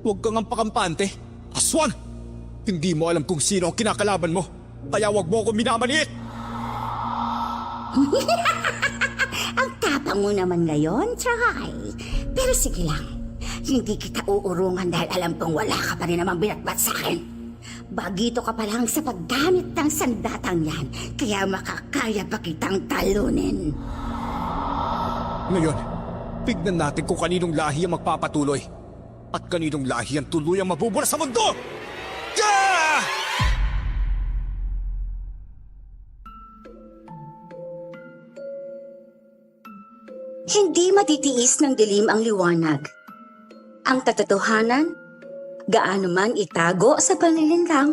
Huwag kang ampakampante. Aswang! Hindi mo alam kung sino ang kinakalaban mo. Kaya huwag mo ako minamaliit! Ang tapang mo naman ngayon, Try. Pero sige lang. Hindi kita uurungan dahil alam kong wala ka pa rin namang binatbat sa akin. Bagito ka pa lang sa paggamit ng sandatang yan, kaya makakaya pa kitang talunin. Ngayon, tignan natin kung kaninong lahi ang magpapatuloy. At kaninong lahi ang tuluyang mabubura sa mundo! Yeah! Hindi matitiis ng dilim ang liwanag. Ang katotohanan, gaano man itago sa panlilinlang,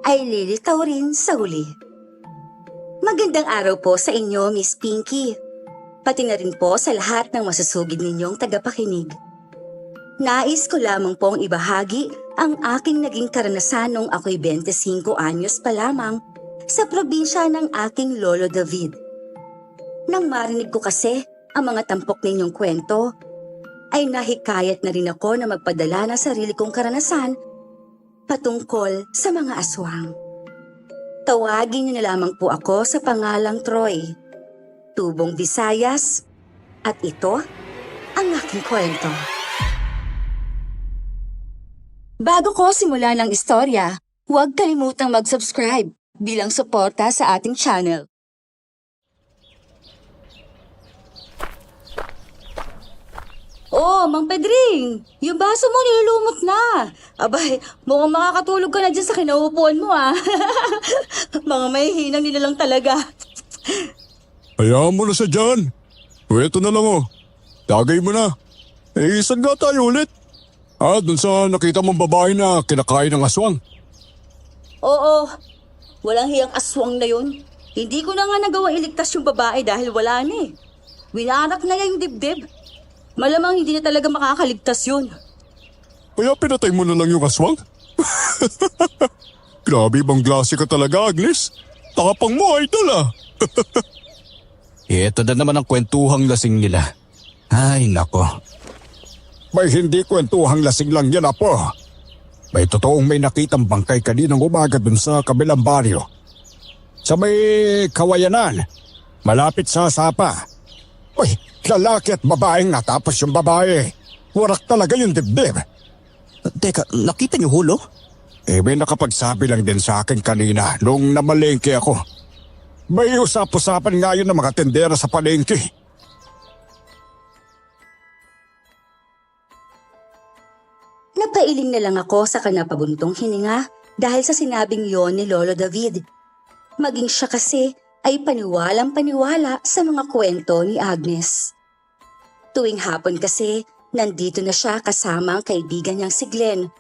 ay lilitaw rin sa huli. Magandang araw po sa inyo, Miss Pinky. Pati na rin po sa lahat ng masusugid ninyong tagapakinig. Nais ko lamang pong ibahagi ang aking naging karanasan nung ako'y 25 anyos pa lamang sa probinsya ng aking lolo David. Nang marinig ko kasi ang mga tampok ninyong kwento, ay nahikayat na rin ako na magpadala ng sarili kong karanasan patungkol sa mga aswang. Tawagin niyo na lamang po ako sa pangalang Troy, tubong Visayas, at ito ang aking kwento. Bago ko simulan ang istorya, huwag kalimutang mag-subscribe bilang suporta sa ating channel. Oh, Mang Pedring! Yung baso mo nilulumot na. Abay, mukhang makakatulog ka na dyan sa kinaupuan mo Mga mahihinang nila lang talaga. Hayaan mo na siya dyan. Pweto na lang Tagay mo na. Isan nga tayo ulit. Dun sa nakita mong babae na kinakain ng aswang. Oo, walang hiyang aswang na yun. Hindi ko na nga nagawa iligtas yung babae dahil wala na Winarak na niya yung dibdib. Malamang hindi na talaga makakaligtas yun. Kaya pinatay mo na lang yung aswang? Grabe bang klase ka talaga, Agnes? Takapang mo, idol Ito na naman ang kwentuhang lasing nila. Ay, nako. May hindi kwentuhang lasing lang yan, apo. May totoong may nakitang bangkay kaninang umaga dun sa kabilang baryo. Sa may kawayanan, malapit sa sapa. Uy, lalaki at babaeng natapos yung babae. Warak talaga yung dibdib. Teka, nakita niyo hulo? May nakapagsabi lang din sa akin kanina nung namalengke ako. May usap-usapan nga yun ng mga tendera sa palengke. Napailing na lang ako sa kanapabuntong hininga dahil sa sinabing yon ni Lolo David. Maging siya kasi ay paniwalang paniwala sa mga kwento ni Agnes. Tuwing hapon kasi, nandito na siya kasama ang kaibigan niyang si Glenn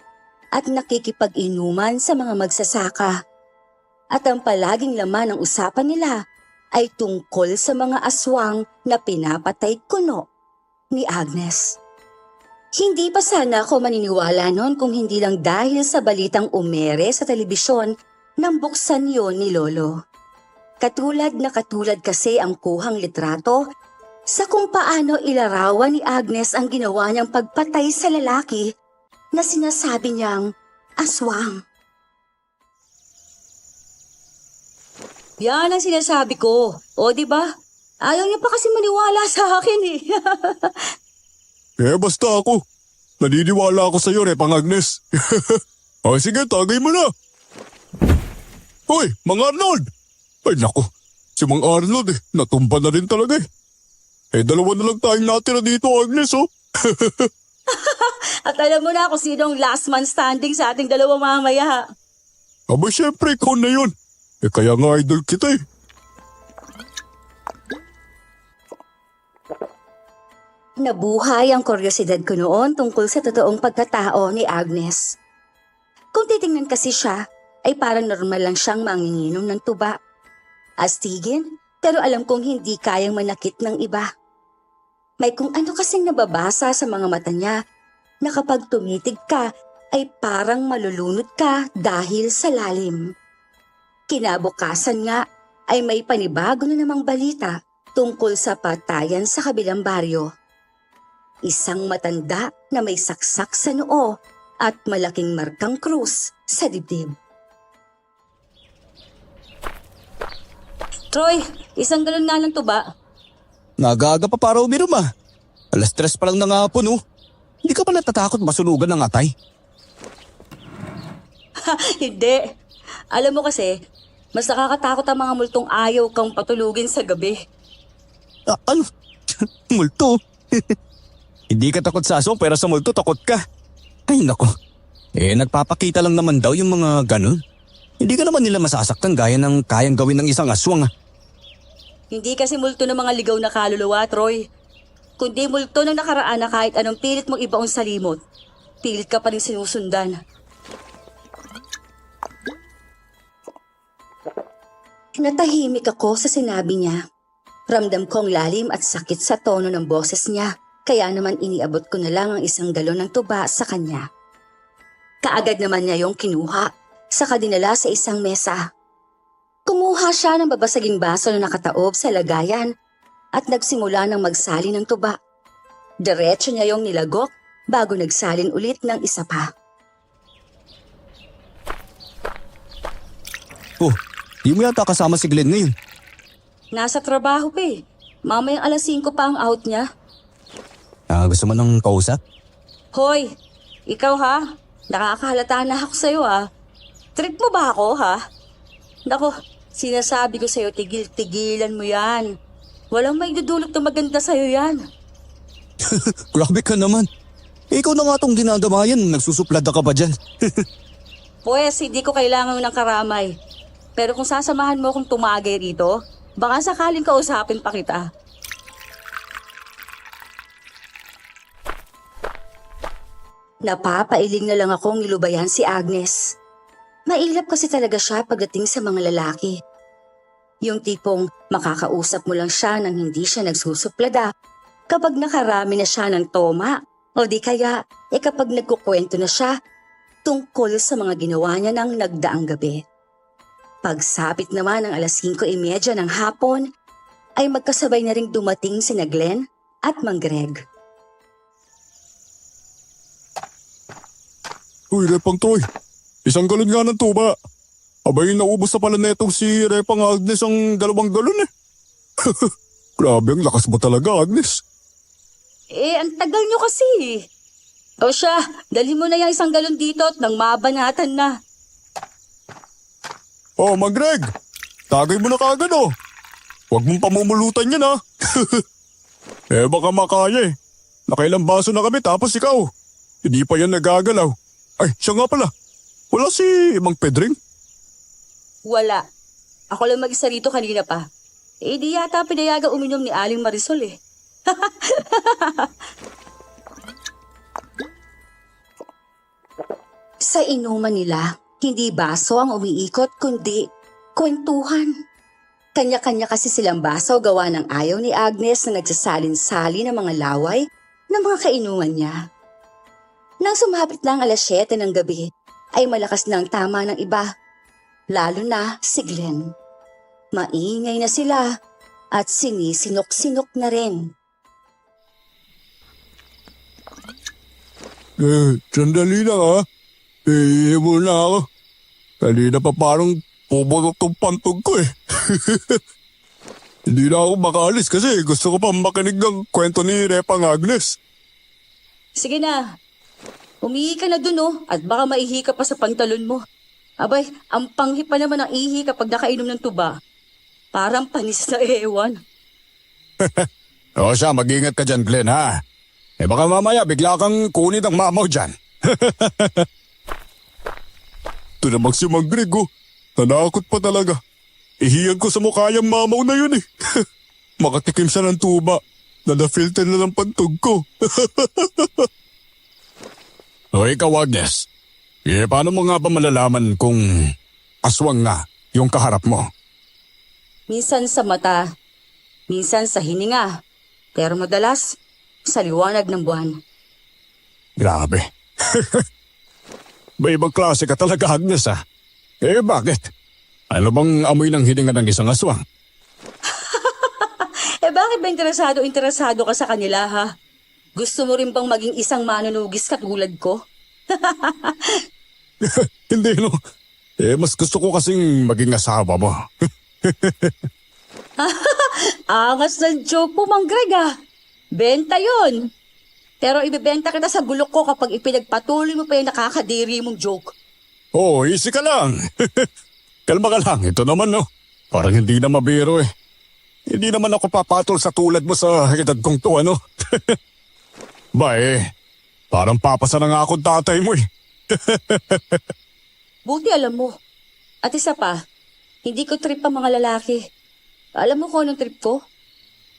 at nakikipag-inuman sa mga magsasaka. At ang palaging laman ng usapan nila ay tungkol sa mga aswang na pinapatay kuno ni Agnes. Hindi pa sana ako maniniwala noon kung hindi lang dahil sa balitang umere sa telebisyon nang buksan yon ni Lolo. Katulad kasi ang kuhang litrato sa kung paano ilarawan ni Agnes ang ginawa niyang pagpatay sa lalaki na sinasabi niyang aswang. Yan ang sinasabi ko. O, diba? Ayaw niya pa kasi maniwala sa akin Basta ako. Naniniwala ako sa'yo, Repang Agnes. Sige, tagay mo na. Hoy, Mang Arnold! Ay naku, si Mang Arnold natumba na rin talaga dalawa na lang tayong natira dito, Agnes At alam mo na kung sino ang last man standing sa ating dalawa mamaya. Aba, syempre ikaw na yun. Kaya nga idol kita Nabuhay ang kuryosidad ko noon tungkol sa totoong pagkatao ni Agnes. Kung titingnan kasi siya, ay parang normal lang siyang manginginom ng tuba. Astigin, pero alam kong hindi kayang manakit ng iba. May kung ano kasing nababasa sa mga mata niya na kapag tumitig ka ay parang malulunod ka dahil sa lalim. Kinabukasan nga ay may panibago na namang balita tungkol sa patayan sa kabilang baryo. Isang matanda na may saksak sa noo at malaking markang krus sa dibdib. Troy, isang galon nga lang tuba. Nagaga pa para uminom ah. 3:00 pa lang ng hapon oh. Hindi ka pa natatakot masunugan ng atay? Hindi. Alam mo kasi, mas nakakatakot ang mga multong ayaw kang patulugin sa gabi. Ano? Multo? Hindi ka takot sa aswang pero sa multo takot ka. Ay nako. Nagpapakita lang naman daw yung mga ganun. Hindi ka naman nila masasaktan gaya ng kayang gawin ng isang aswang ah. Hindi kasi multo ng mga ligaw na kaluluwa, Troy. Kundi multo ng nakaraan na kahit anong pilit mong ibaon sa limot, pilit ka pa rin sinusundan. Natahimik ako sa sinabi niya. Ramdam kong lalim at sakit sa tono ng boses niya, kaya naman iniabot ko na lang ang isang galon ng tuba sa kanya. Kaagad naman niya yung kinuha, saka dinala sa isang mesa. Kumuha siya ng babasaging baso na nakataob sa lagayan at nagsimula ng magsali ng tuba. Diretso niya yung nilagok bago nagsalin ulit ng isa pa. Oh, di mo yata kasama si Glenn ngayon. Nasa trabaho pa eh. Mamayang 5:00 pa ang out niya. Gusto mo ng kausap? Hoy, ikaw ha? Nakakahalata na ako sa'yo ha. Trip mo ba ako ha? Nako, sinasabi ko sa'yo, tigil-tigilan mo yan. Walang may dudulot na maganda sa'yo yan. Grabe ka naman. Ikaw na nga tong dinadamayan, nagsusuplada ka ba dyan? Pues, hindi ko kailangan ng karamay. Pero kung sasamahan mo akong tumagay rito, baka sakaling kausapin pa kita. Napapailing na lang akong nilubayan si Agnes. Mailap kasi talaga siya pagdating sa mga lalaki. Yung tipong makakausap mo lang siya nang hindi siya nagsusuplada kapag nakarami na siya ng toma o di kaya kapag nagkukwento na siya tungkol sa mga ginawa niya ng nagdaang gabi. Pagsapit naman ng 5:30 ng hapon ay magkasabay na ring dumating sina Glenn at Mang Greg. Uy, Repang Troy. Isang galon nga ng tuba. Abay, naubos na pala netong si Repang Agnes ang 2 galon eh. Grabe, ang lakas mo talaga, Agnes. Ang tagal nyo kasi. O siya, dali mo na yung 1 galon dito at nang mabanatan na. Oh, Mang Greg. Tagay mo na kagad oh. Huwag mong pamumulutan yan ha. Baka makaya eh. Nakailang baso na kami tapos ikaw. Hindi pa yan nagagalaw. Ay, siya nga pala. Wala si Mang Pedring? Wala. Ako lang mag-isa rito kanina pa. Di yata pinayaga uminom ni Aling Marisol eh. Sa inuman nila, hindi baso ang umiikot kundi kwentuhan. Kanya-kanya kasi silang baso gawa ng ayaw ni Agnes na nagsasalin-sali ng mga laway ng mga kainuman niya. Nang sumapit na ang 7:00 ng gabi, ay malakas na ang tama ng iba, lalo na si Glenn. Maingay na sila at sinisinok-sinok na rin. Sandali lang ha. Iibo na ako. Kanina pa parang puburok tong pantog ko eh. Hindi na ako makaalis kasi gusto ko pa makinig ng kwento ni Repang Agnes. Sige na, umihi ka na dun oh, at baka maihi ka pa sa pantalon mo. Abay, ang panghi pa naman ang ihi kapag nakainom ng tuba. Parang panis na ewan. O siya, mag-ingat ka dyan, Glenn ha. Baka mamaya bigla kang kunin ang mamaw dyan. Ito namang si Mang Greg oh. Nanakot pa talaga. Ihiyan ko sa mukha yung mamaw na yun eh. Makatikim siya ng tuba na na-filter na ng pantog ko. O ikaw, Agnes. Paano mo nga ba malalaman kung aswang nga yung kaharap mo? Minsan sa mata, minsan sa hininga, pero madalas sa liwanag ng buwan. Grabe. May ibang klase ka talaga, Agnes ah. Bakit? Ano bang amoy ng hininga ng isang aswang? Bakit ba interesado ka sa kanila ha? Gusto mo rin bang maging isang manunugis katulad ko? Hindi no. Mas gusto ko kasing maging asawa mo. Angas ng joke mo, Mang Greg ah. Benta yon. Pero ibebenta kita sa gulok ko kapag ipinagpatuloy mo pa yung nakakadiri mong joke. Oh, easy ka lang. Kalma ka lang. Ito naman no. Parang hindi na mabiro eh. Hindi naman ako papatol sa tulad mo sa edad kong to, ano? Parang papasa na nga akong tatay mo eh. Buti alam mo. At isa pa, hindi ko trip ang mga lalaki. Alam mo kung anong trip ko?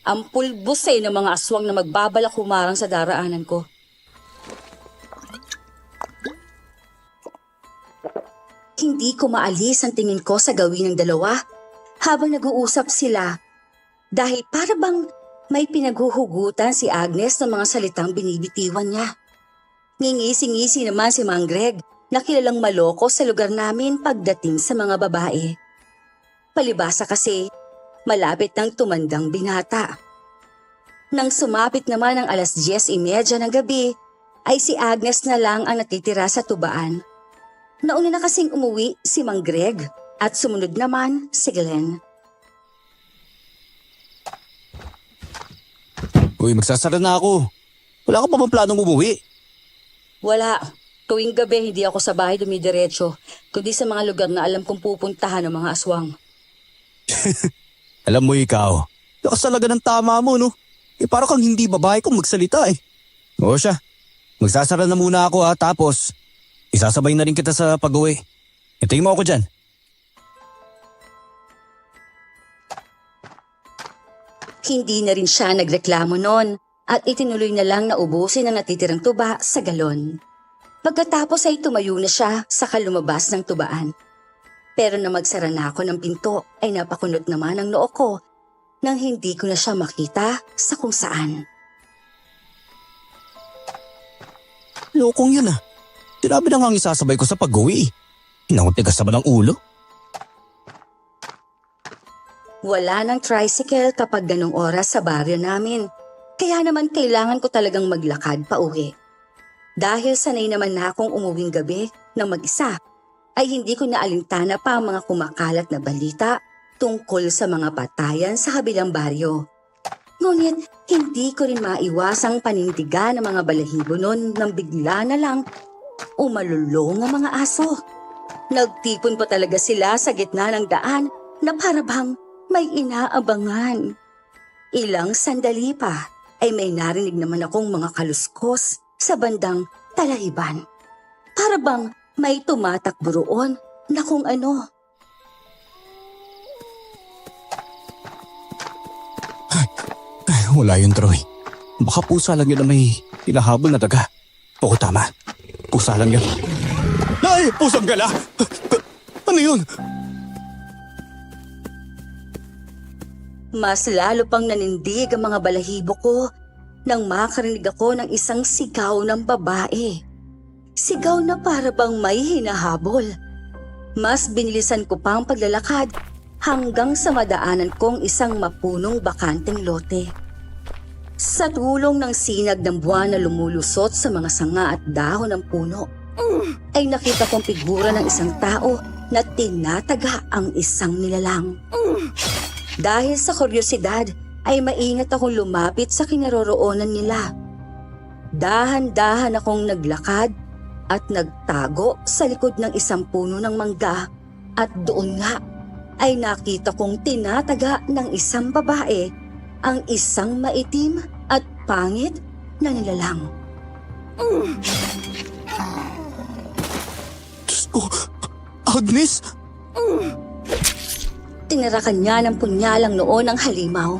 Ang pulbos ng mga aswang na magbabalak humarang sa daraanan ko. Hindi ko maalis ang tingin ko sa gawin ng dalawa habang nag-uusap sila. Dahil para bang may pinaghuhugutan si Agnes ng mga salitang binibitiwan niya. Ngingisi-ngisi naman si Mang Greg na kilalang maloko sa lugar namin pagdating sa mga babae. Palibasa kasi, malapit nang tumandang binata. Nang sumapit naman ang 10:30 ng gabi, ay si Agnes na lang ang natitira sa tubaan. Nauna na kasing umuwi si Mang Greg at sumunod naman si Glenn. Uy, magsasara na ako. Wala ka pa bang planong umuwi? Wala. Tuwing gabi hindi ako sa bahay dumidiretso, kundi sa mga lugar na alam kong pupuntahan ng mga aswang. Alam mo ikaw, lakas talaga ng tama mo, no? Parang kang hindi babae kung magsalita eh. Oo siya, magsasara na muna ako tapos isasabay na rin kita sa pag-uwi. Hintayin mo ako dyan. Hindi na rin siya nagreklamo noon at itinuloy na lang na ubusin ang natitirang tuba sa galon. Pagkatapos ay tumayo na siya saka lumabas ng tubaan. Pero na magsara na ako ng pinto ay napakunot naman ang noo ko nang hindi ko na siya makita sa kung saan. Lokong yun ah. Sinabi na nga ang isasabay ko sa pag-uwi. Hinangutigas naman ang ulo. Wala ng tricycle kapag ganong oras sa baryo namin. Kaya naman kailangan ko talagang maglakad pa uwi. Dahil sanay naman na akong umuwing gabi na mag-isa, ay hindi ko naalintana pa ang mga kumakalat na balita tungkol sa mga patayan sa kabilang baryo. Ngunit hindi ko rin maiwasang panindigan ng mga balahibo noon nang bigla na lang umalulong ang mga aso. Nagtipon pa talaga sila sa gitna ng daan na parabang may inaabangan. Ilang sandali pa ay may narinig naman akong mga kaluskos sa bandang talahiban. Para bang may tumatakbo roon na kung ano. Ay, wala yun, Troy. Baka pusa lang yun na may hinahabol na daga. Oo, tama. Pusa lang yun. Ay, pusang gala! Ano yun? Mas lalo pang nanindig ang mga balahibo ko nang makarinig ako ng isang sigaw ng babae. Sigaw na para bang may hinahabol. Mas binilisan ko pa ang paglalakad hanggang sa madaanan kong isang mapunong bakanteng lote. Sa tulong ng sinag ng buwan na lumulusot sa mga sanga at dahon ng puno, ay nakita kong figura ng isang tao na tinataga ang isang nilalang. Dahil sa kuryosidad, ay maingat akong lumapit sa kinaroroonan nila. Dahan-dahan akong naglakad at nagtago sa likod ng isang puno ng mangga at doon nga ay nakita kong tinataga ng isang babae ang isang maitim at pangit na nilalang. Diyos ko, Agnes! Tinarakan niya ng punyalang noon ang halimaw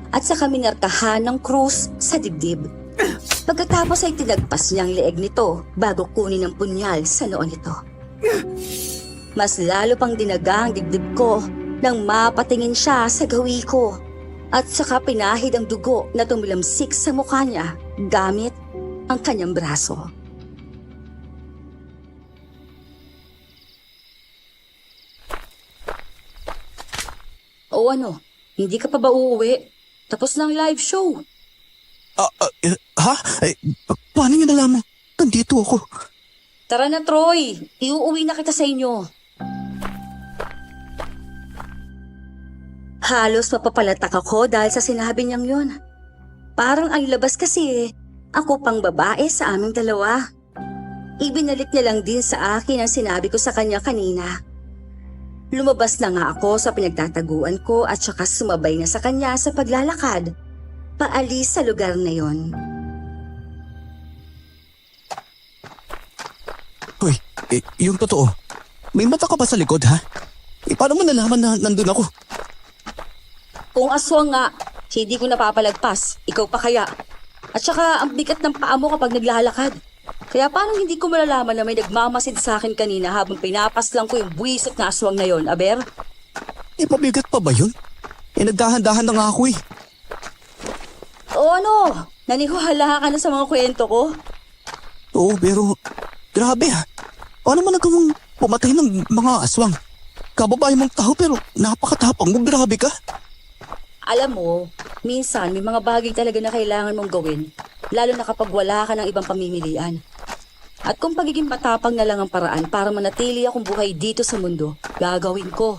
at saka minarkahan ng krus sa dibdib. Pagkatapos ay tinagpas niya ang leeg nito bago kunin ang punyal sa noo nito. Mas lalo pang dinaga ang dibdib ko nang mapatingin siya sa gawi ko at saka pinahid ang dugo na tumilamsik sa mukha niya gamit ang kanyang braso. O ano, hindi ka pa ba uuwi? Tapos na ang live show. Ha? Paano niyo nalaman? Nandito ako. Tara na, Troy. Iuuwi na kita sa inyo. Halos mapapalatak ako dahil sa sinabi niyang yun. Parang ang labas kasi ako pang babae sa aming dalawa. Ibinalik niya lang din sa akin ang sinabi ko sa kanya kanina. Lumabas na nga ako sa pinagtataguan ko at saka sumabay na sa kanya sa paglalakad. Paalis sa lugar na yon. Hoy, yung totoo. May mata ka ba sa likod, ha? Paano mo nalaman na nandun ako? Kung aswang nga, hindi ko napapalagpas. Ikaw pa kaya? At saka ang bigat ng paa mo kapag naglalakad. Kaya paano hindi ko malalaman na may nagmamasid sa akin kanina habang pinapaslang ko yung buwisit na aswang na yon, Aber? Pabigat pa ba yun? Nagdahan-dahan na nga ako eh. O ano? Nanihuhala ka na sa mga kwento ko? Oo, pero grabe ha. Paano mo nagawang pumatay ng mga aswang? Kababae mong tao pero napakatapang mo, grabe ka. Alam mo, minsan may mga bagay talaga na kailangan mong gawin, lalo na kapag wala ka ng ibang pamimilian. At kung pagiging matapang na lang ang paraan para manatili akong buhay dito sa mundo, gagawin ko.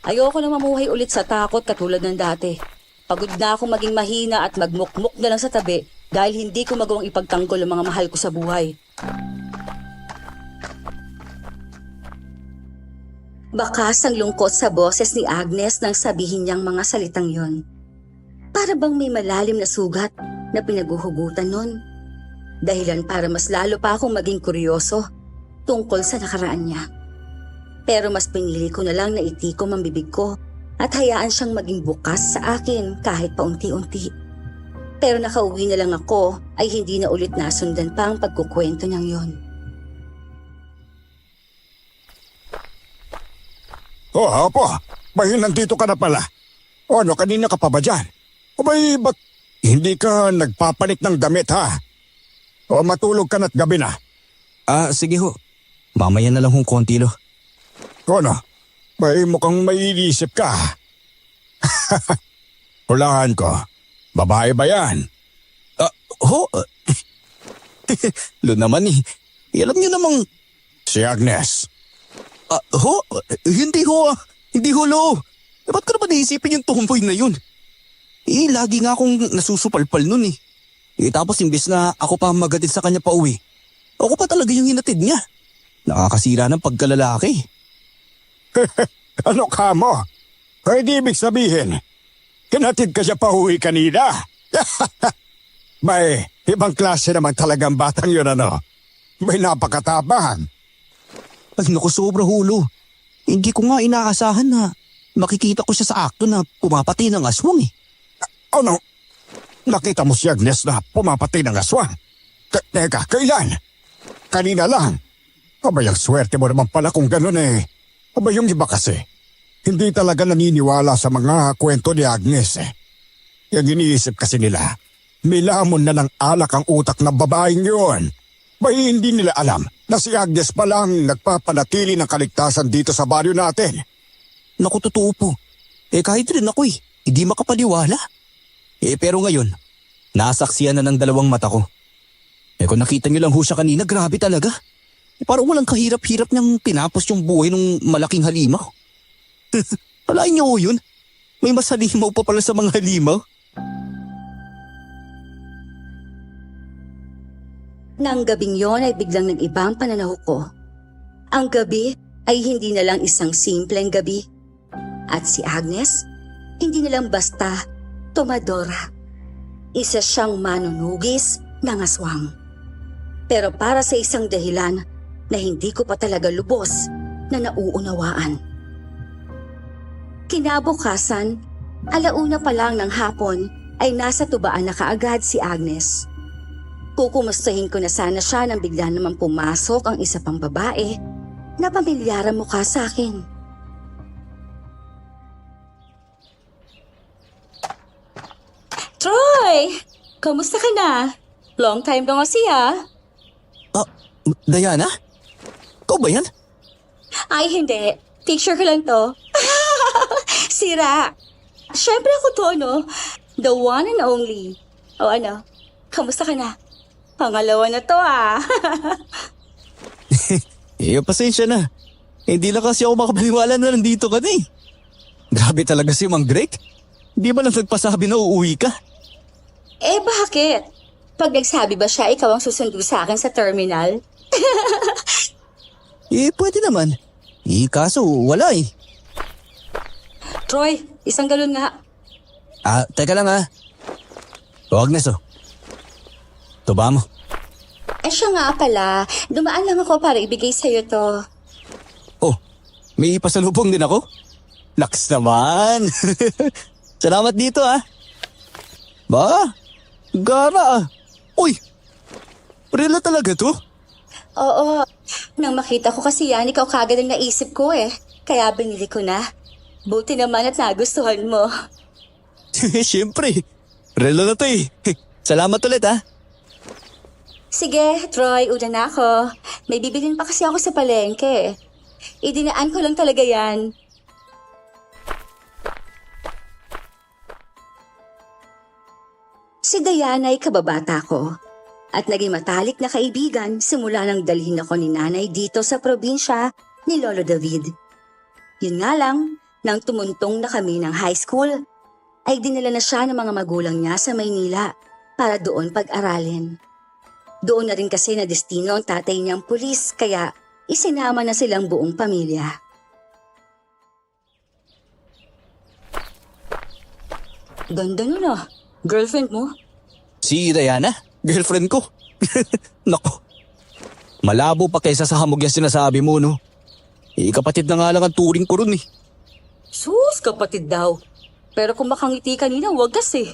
Ayoko na mamuhay ulit sa takot katulad ng dati. Pagod na akong maging mahina at magmukmuk na lang sa tabi dahil hindi ko magawang ipagtanggol ang mga mahal ko sa buhay. Bakas ang lungkot sa boses ni Agnes nang sabihin niyang mga salitang yon. Para bang may malalim na sugat na pinaguhugutan nun. Dahilan para mas lalo pa akong maging kuryoso tungkol sa nakaraan niya. Pero mas pinili ko na lang na itikom ang bibig ko at hayaan siyang maging bukas sa akin kahit paunti-unti. Pero nakauwi na lang ako ay hindi na ulit nasundan pa ang pagkukwento niyang yon. Oh, Apo, may nandito ka na pala. O ano, kanina ka pa ba dyan? O may ba't hindi ka nagpapalit ng damit ha? O matulog ka na't gabi na? Sige ho. Mamaya na lang hong konti lo. O ano, may mukhang maiisip ka. Hulaan ko, babae ba yan? Ho? Lo naman eh. Alam niyo namang... Si Agnes. Ho? Hindi ho. Hindi ho, lo. Ba't ko naman naisipin yung tomboy na yun? Lagi nga akong nasusupalpal nun eh. Tapos imbis na ako pa magatid sa kanya pa uwi, ako pa talaga yung hinatid niya. Nakakasira ng pagkalalaki. Ano ka mo? Pwede ibig sabihin, hinatid ka siya pa uwi kanina. May ibang klase naman talagang batang yun ano. May napakatabang. Ay naku, sobra hulo. Hindi ko nga inaasahan na makikita ko siya sa akto na pumapatay ng aswang eh. Ano? Nakita mo si Agnes na pumapatay ng aswang? Teka, kailan? Kanina lang. Abay, ang swerte mo naman pala kung gano'n eh. Abay, yung iba kasi, hindi talaga naniniwala sa mga kwento ni Agnes eh. Yung iniisip kasi nila, may lamon na ng alak ang utak ng babaeng yun. Bay, hindi nila alam na si Agnes pa lang nagpapanatili ng kaligtasan dito sa baryo natin. Naku, totoo po. Kahit rin ako hindi makapaniwala. Pero ngayon, nasaksiyan na ng dalawang mata ko. Kung nakita niyo lang ho siya kanina, grabe talaga. Parang walang kahirap-hirap niyang tinapos yung buhay ng malaking halimaw. Alain niyo ho yun? May mas halimaw pa pala sa mga halimaw. Nang gabing yon ay biglang nag-iba ang pananaw ko. Ang gabi ay hindi na lang isang simpleng gabi. At si Agnes, hindi na lang basta tomadora. Isa siyang manunugis ng aswang. Pero para sa isang dahilan na hindi ko pa talaga lubos na nauunawaan. Kinabukasan, 1:00 pa lang ng hapon ay nasa tubaan na kaagad si Agnes. Kukumustahin ko na sana siya nang bigla naman pumasok ang isa pang babae na pamilyara mukha sa akin. Troy! Kamusta ka na? Long time no see ah. Diana? Ikaw ba yan? Ay hindi, picture ko lang to. Sira. Siyempre ako to no, the one and only. O ano, kamusta ka na? Pangalawa na to ah. Pasensya na. Hindi na kasi ako makapaniwala na nandito ka na eh. Grabe talaga si Mang Greg. Hindi ba lang nagpasabi na uuwi ka? Eh bakit? Pag nagsabi ba siya, ikaw ang susundo sa akin sa terminal? Pwede naman. Kaso wala eh. Troy, isang galon nga. Teka lang ha. Agnes Tuba mo. Siya nga pala, dumaan lang ako para ibigay sa'yo to. Oh, may pasalubong din ako? Laks naman. Salamat dito Ba? Gara Uy, rela talaga to? Oo, nang makita ko kasi yan, ikaw kagad ang naisip ko Kaya binili ko na. Buti naman at nagustuhan mo. Siyempre, rela na to Salamat ulit Sige, Troy, una na ako. May bibilin pa kasi ako sa palengke. Idinaan ko lang talaga yan. Si Diana ay kababata ko at naging matalik na kaibigan simula nang dalhin ako ni nanay dito sa probinsya ni Lolo David. Yun nga lang, nang tumuntong na kami ng high school, ay dinala na siya ng mga magulang niya sa Maynila para doon pag-aralin. Doon na rin kasi na destino ang tatay niyang pulis kaya isinama na silang buong pamilya. Ganda nun girlfriend mo? Si Diana, girlfriend ko. Nako, malabo pa kaysa sa hamog yung sinasabi mo no. Kapatid na nga lang ang turing ko ron Sus, kapatid daw. Pero kung makangiti kanina, wag kasi.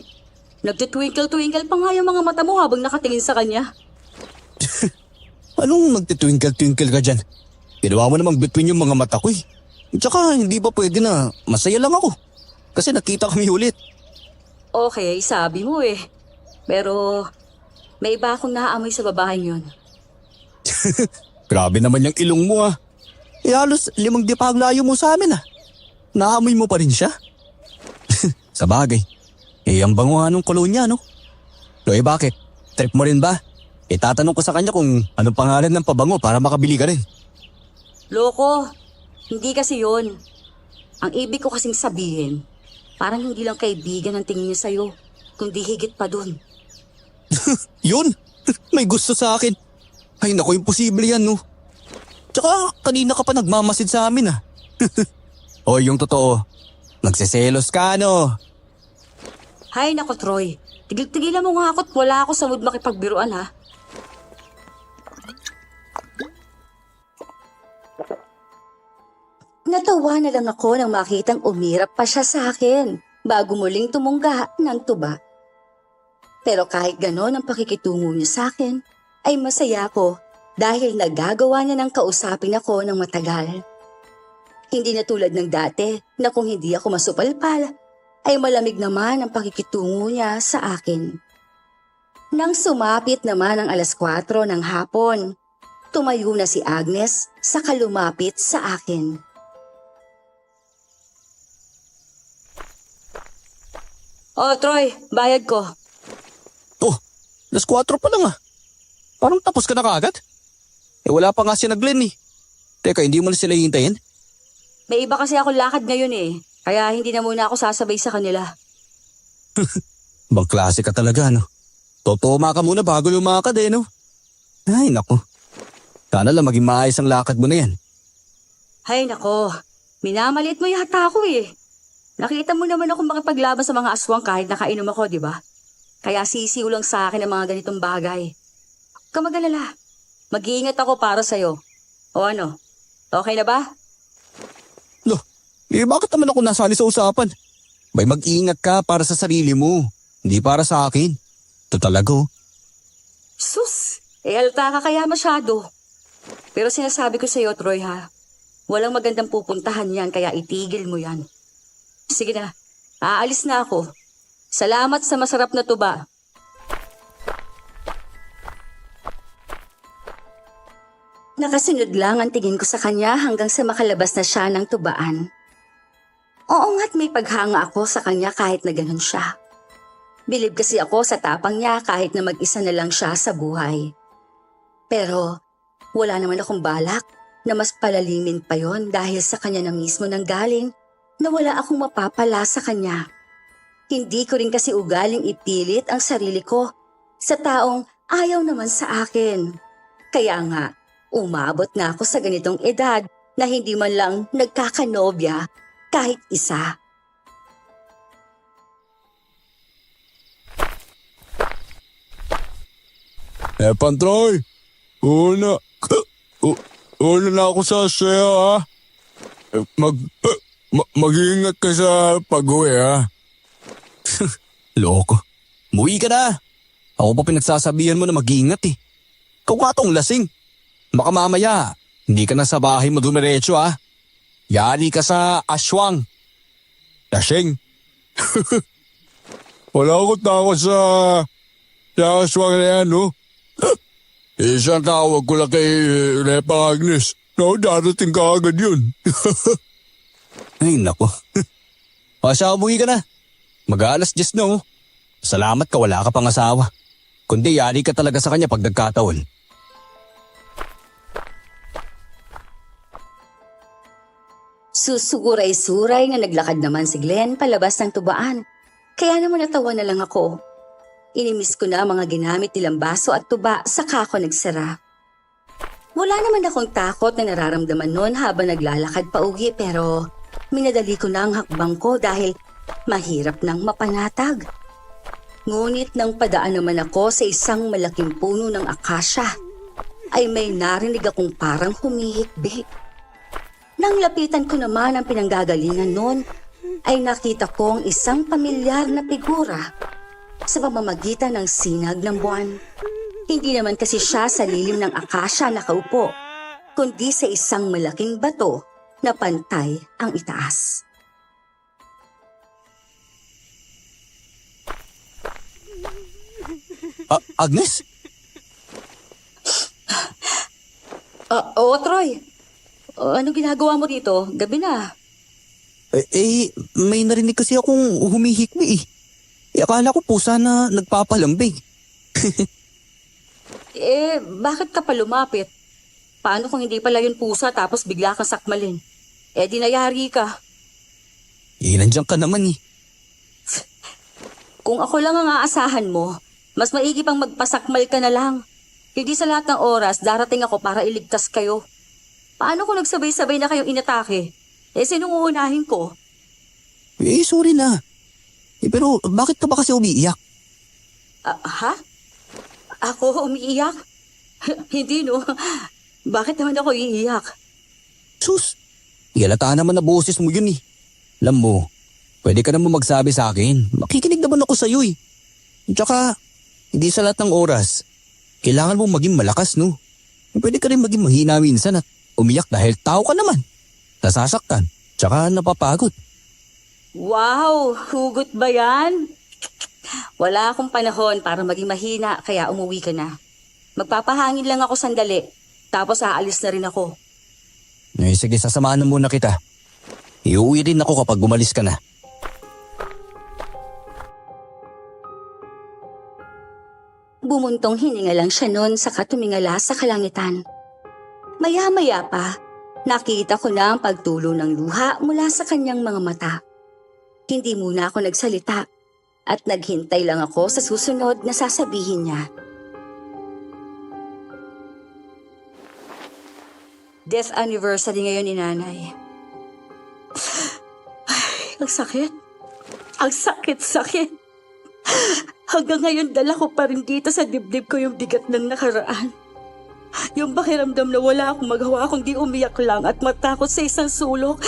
Nagtitwinkle-twinkle pa nga yung mga mata mo habang nakatingin sa kanya. Anong nagtitwinkle-twinkle ka dyan? Ginawa mo namang between yung mga mata ko Tsaka hindi ba pwede na masaya lang ako? Kasi nakita kami ulit. Okay, sabi mo Pero may iba akong naaamoy sa babaeng yun. Grabe naman yung ilong mo halos 5 dipag layo mo sa amin Naamoy mo pa rin siya? Sa bagay. Ang bango nga nung kolonya no? Bakit? Trip mo rin ba? Itatanong ko sa kanya kung anong pangalan ng pabango para makabili ka rin. Loko, hindi kasi yun. Ang ibig ko kasing sabihin, parang hindi lang kaibigan ang tingin niya sa'yo, kundi higit pa dun. Yun! May gusto sa akin. Ay naku, imposible yan no. Tsaka kanina ka pa nagmamasid sa amin O yung totoo, nagseselos ka no. Hay nako Troy, tigil-tigilan mo nga ako't wala ako sa mood makipagbiruan Natawa na lang ako nang makitang umirap pa siya sa akin bago muling tumungga ng tuba. Pero kahit ganon ang pakikitungo niya sa akin, ay masaya ako dahil nagagawa niya ng kausapin ako ng matagal. Hindi na tulad ng dati na kung hindi ako masupalpal, ay malamig naman ang pakikitungo niya sa akin. Nang sumapit naman ang 4:00 ng hapon, tumayo na si Agnes saka lumapit sa akin. Oh, Troy, bayad ko. 4:00 pa lang Parang tapos ka na kaagad? Wala pa nga si Glenn Teka, hindi mo na sila hintayin? May iba kasi ako lakad ngayon kaya hindi na muna ako sasabay sa kanila. Bang klase ka talaga no? Totoma ka muna bago lumakad no? Ay nako, sana lang maging maayos ang lakad mo na yan. Hay nako, minamaliit mo yata ako Nakita mo naman ako makipaglaban sa mga aswang kahit nakainom ako, di ba? Kaya sisiw lang sa akin ang mga ganitong bagay. Huwag ka mag-alala. Mag-iingat ako para sa'yo. O ano? Okay na ba? Bakit naman ako nasali sa usapan? May mag-iingat ka para sa sarili mo, hindi para sa akin. Ito talaga Sus! Halata ka kaya masyado. Pero sinasabi ko sa'yo, Troy walang magandang pupuntahan yan kaya itigil mo yan. Sige na, aalis na ako. Salamat sa masarap na tuba. Nakasunod lang ang tingin ko sa kanya hanggang sa makalabas na siya ng tubaan. Oo nga't may paghanga ako sa kanya kahit na ganun siya. Bilib kasi ako sa tapang niya kahit na mag-isa na lang siya sa buhay. Pero Wala naman akong balak na mas palalimin pa yon dahil sa kanya na mismo nang galing na wala akong mapapala sa kanya. Hindi ko rin kasi ugaling ipilit ang sarili ko sa taong ayaw naman sa akin. Kaya nga, umabot na ako sa ganitong edad na hindi man lang nagkakanobya kahit isa. Pantroy, una na ako sa sayo ha. Mag-iingat ka sa pag-uwi ha. Loko. Muwi ka na. Ako pa pinagsasabihan mo na mag-iingat eh. Ikaw nga tong lasing. Baka mamaya, hindi ka na sa bahay mo dumiretso ha. Yari ka sa aswang. Lasing. Wala akong takot sa aswang na yan no. Isang tawag ko lang kay Repa Agnes. No, darating ka agad yun. Ay nako. O siya, umuwi ka na. Mag-aalas 10 na oh. Salamat ka wala ka pang asawa. Kundi yari ka talaga sa kanya pag nagkataon. Susuguray-suray na naglakad naman si Glenn palabas ng tubaan. Kaya naman natawa na lang ako. Inimis ko na ang mga ginamit nilang baso at tuba saka ako nagsara. Wala naman akong takot na nararamdaman noon habang naglalakad pa uwi pero minadali ko na ang hakbang ko dahil mahirap nang mapanatag. Ngunit nang padaan naman ako sa isang malaking puno ng akasya, ay may narinig akong parang humihikbik. Nang lapitan ko naman ang pinanggagalingan noon, ay nakita kong isang pamilyar na figura sa pamamagitan ng sinag ng buwan. Hindi naman kasi siya sa lilim ng akasya nakaupo, kundi sa isang malaking bato na pantay ang itaas. Agnes? Oo, Troy. Anong ginagawa mo dito? Gabi na. May narinig kasi akong humihikbi eh. Akala ko pusa na nagpapalambing. Bakit ka pa lumapit? Paano kung hindi pala yun pusa tapos bigla kang sakmalin? Di nayari ka. Nandiyan ka naman eh. Kung ako lang ang aasahan mo, mas maigi pang magpasakmal ka na lang. Hindi sa lahat ng oras darating ako para iligtas kayo. Paano kung nagsabay-sabay na kayong inatake? Sinong uunahin ko? Sorry na. Pero bakit ka ba kasi umiiyak? Ha? Ako umiiyak? Hindi no. Bakit naman ako iiyak? Sus, yalataan naman na boses mo yun eh. Alam mo, pwede ka naman magsabi sa akin. Makikinig naman ako sa'yo eh. Tsaka, hindi sa lahat ng oras. Kailangan mong maging malakas no. Pwede ka rin maging mahina minsan at umiyak dahil tao ka naman. Nasasaktan, tsaka napapagod. Wow! Hugot ba yan? Wala akong panahon para maging mahina kaya umuwi ka na. Magpapahangin lang ako sandali, tapos aalis na rin ako. Sige, sasamahan na muna kita. Iuwi rin ako kapag umalis ka na. Bumuntong hininga lang siya noon saka tumingala sa kalangitan. Maya-maya pa, nakita ko na ang pagtulo ng luha mula sa kanyang mga mata. Hindi muna ako nagsalita at naghintay lang ako sa susunod na sasabihin niya. Death anniversary ngayon ni Nanay. Ay, ang sakit. Ang sakit. Hanggang ngayon dala ko pa rin dito sa dibdib ko yung bigat ng nakaraan. Yung pakiramdam na wala akong magawa kundi umiyak lang at matakot sa isang sulok.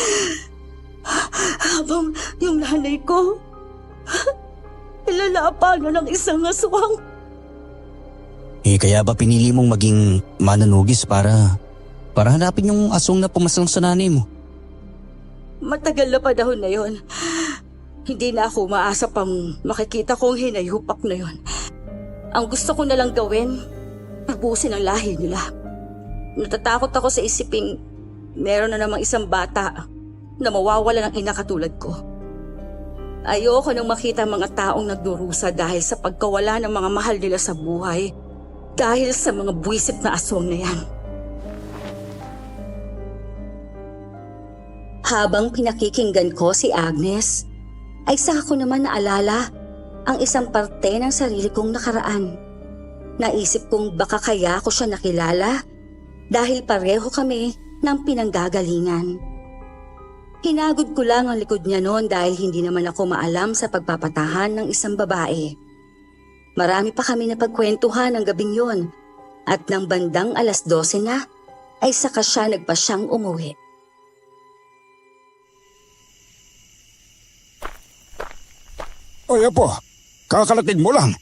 Habang yung nanay ko, ilalapanan ng isang aswang. Kaya ba pinili mong maging mananugis para hanapin yung aswang na pumasang sa nanay mo? Matagal na panahon na yon. Hindi na ako maasa pang makikita kong hinayupak na yon. Ang gusto ko na lang gawin, ubusin ang lahi nila. Natatakot ako sa isiping meron na namang isang bata na mawawala ng ina katulad ko. Ayoko nang makita ang mga taong nagdurusa dahil sa pagkawala ng mga mahal nila sa buhay dahil sa mga buwisit na aswang na yan. Habang pinakikinggan ko si Agnes, ay saka ko naman naalala ang isang parte ng sarili kong nakaraan. Naisip kong baka kaya ko siya nakilala dahil pareho kami ng pinanggagalingan. Hinagod ko lang ang likod niya noon dahil hindi naman ako maalam sa pagpapatahan ng isang babae. Marami pa kami na pagkwentuhan ng gabing yon at nang bandang 12:00 na ay saka siya nagpasyang umuwi. Oy, Apo, kakalating mo lang.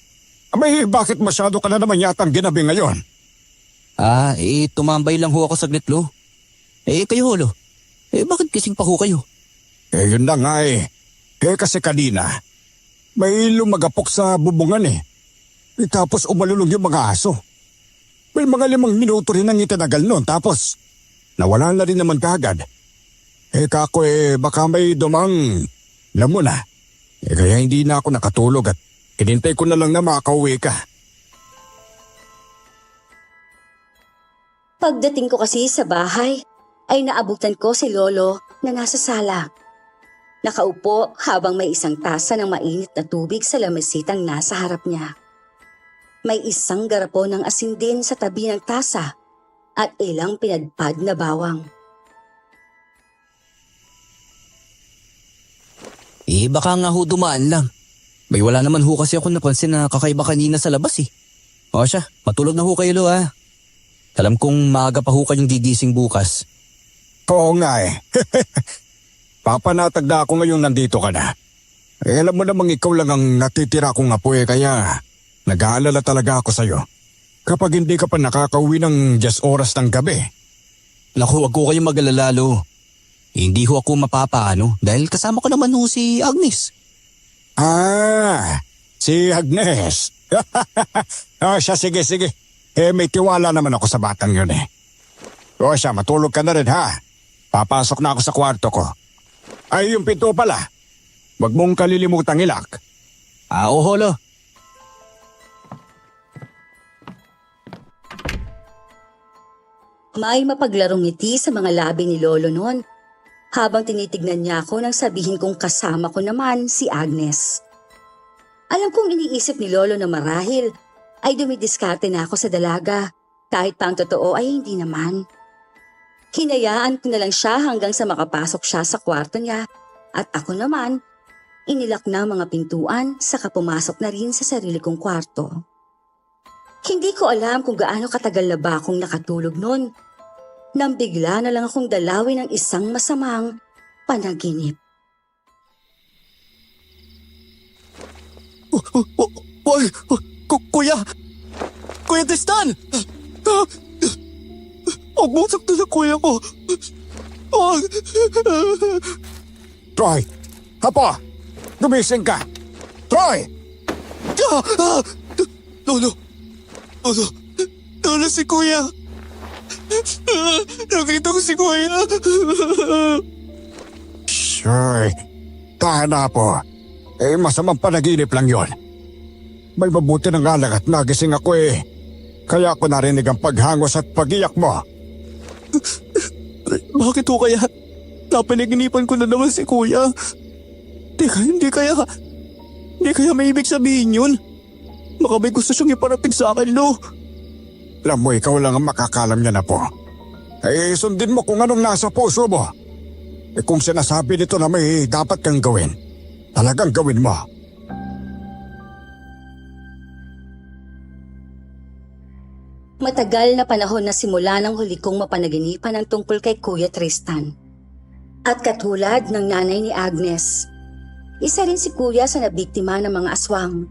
Abay, bakit masyado ka na naman yatang ginabi ngayon? Tumambay lang ho ako saglit, lo. Kayo, lo. Bakit kising pa ho kayo? Yun na nga eh. Kasi kanina, may lumagapok sa bubungan eh. Tapos umalulong yung mga aso. May mga 5 minuto rin ang itinagal nun. Tapos, nawala na rin naman kagad. Kako baka may dumang, alam mo na. Kaya hindi na ako nakatulog at hinintay ko na lang na makauwi ka. Pagdating ko kasi sa bahay, ay naabutan ko si Lolo na nasa sala. Nakaupo habang may isang tasa ng mainit na tubig sa lamesitang nasa harap niya. May isang garapon ng asin din sa tabi ng tasa at ilang pinadpad na bawang. Baka nga ho dumaan lang. May wala naman ho kasi ako napansin na kakaiba kanina sa labas eh. O siya, matulog na ho kayo, lo, ha. Alam kong maaga pa ho kayong gigising bukas. Oo nga eh. Papanatag na ako ngayong nandito ka na. Alam mo namang ikaw lang ang natitira kong apo kaya nag-aalala talaga ako sa'yo. Kapag hindi ka pa nakakauwi ng 10 oras ng gabi. Naku, wag ko kayong mag-alala, lo. Hindi ho ako mapapaano dahil kasama ko naman ho si Agnes. Si Agnes. Siya, sige. May tiwala naman ako sa batang yun eh. O siya, matulog ka na rin ha. Papasok na ako sa kwarto ko. Ay, yung pinto pala. Huwag mong kalilimutang ilak. Oo, lo. May mapaglarong ngiti sa mga labi ni Lolo noon habang tinitignan niya ako nang sabihin kong kasama ko naman si Agnes. Alam kong iniisip ni Lolo na marahil ay dumidiskarte na ako sa dalaga kahit pa ang totoo ay hindi naman. Hinayaan ko na lang siya hanggang sa makapasok siya sa kwarto niya at ako naman inilak na mga pintuan saka pumasok na rin sa sarili kong kwarto. Hindi ko alam kung gaano katagal na ba akong nakatulog noon nang bigla na lang akong dalawin ng isang masamang panaginip. Kuya! Kuya Tristan! Bumagsak na sa kuya ko. Troy! Apo! Gumising ka! Troy! Lolo! Lolo, si kuya! Nakita ko si kuya! Sure. Tahan na po. Masamang panaginip lang yon. May mabuti ng alak at nagising ako eh. Kaya ako narinig ang paghangos at pagiyak mo. Bakit ho kaya? Napanaginipan ko na naman si kuya. Teka, hindi kaya may ibig sabihin yun? Baka may gusto siyang iparating sa akin, lo. Alam mo, ikaw lang ang makakalam niya na po. Sundin mo kung anong nasa puso mo. Kung sinasabi nito na may dapat kang gawin, talagang gawin mo. Matagal na panahon na simula ng huli kong mapanaginipan ng tungkol kay Kuya Tristan. At katulad ng nanay ni Agnes, isa rin si Kuya sa nabiktima ng mga aswang.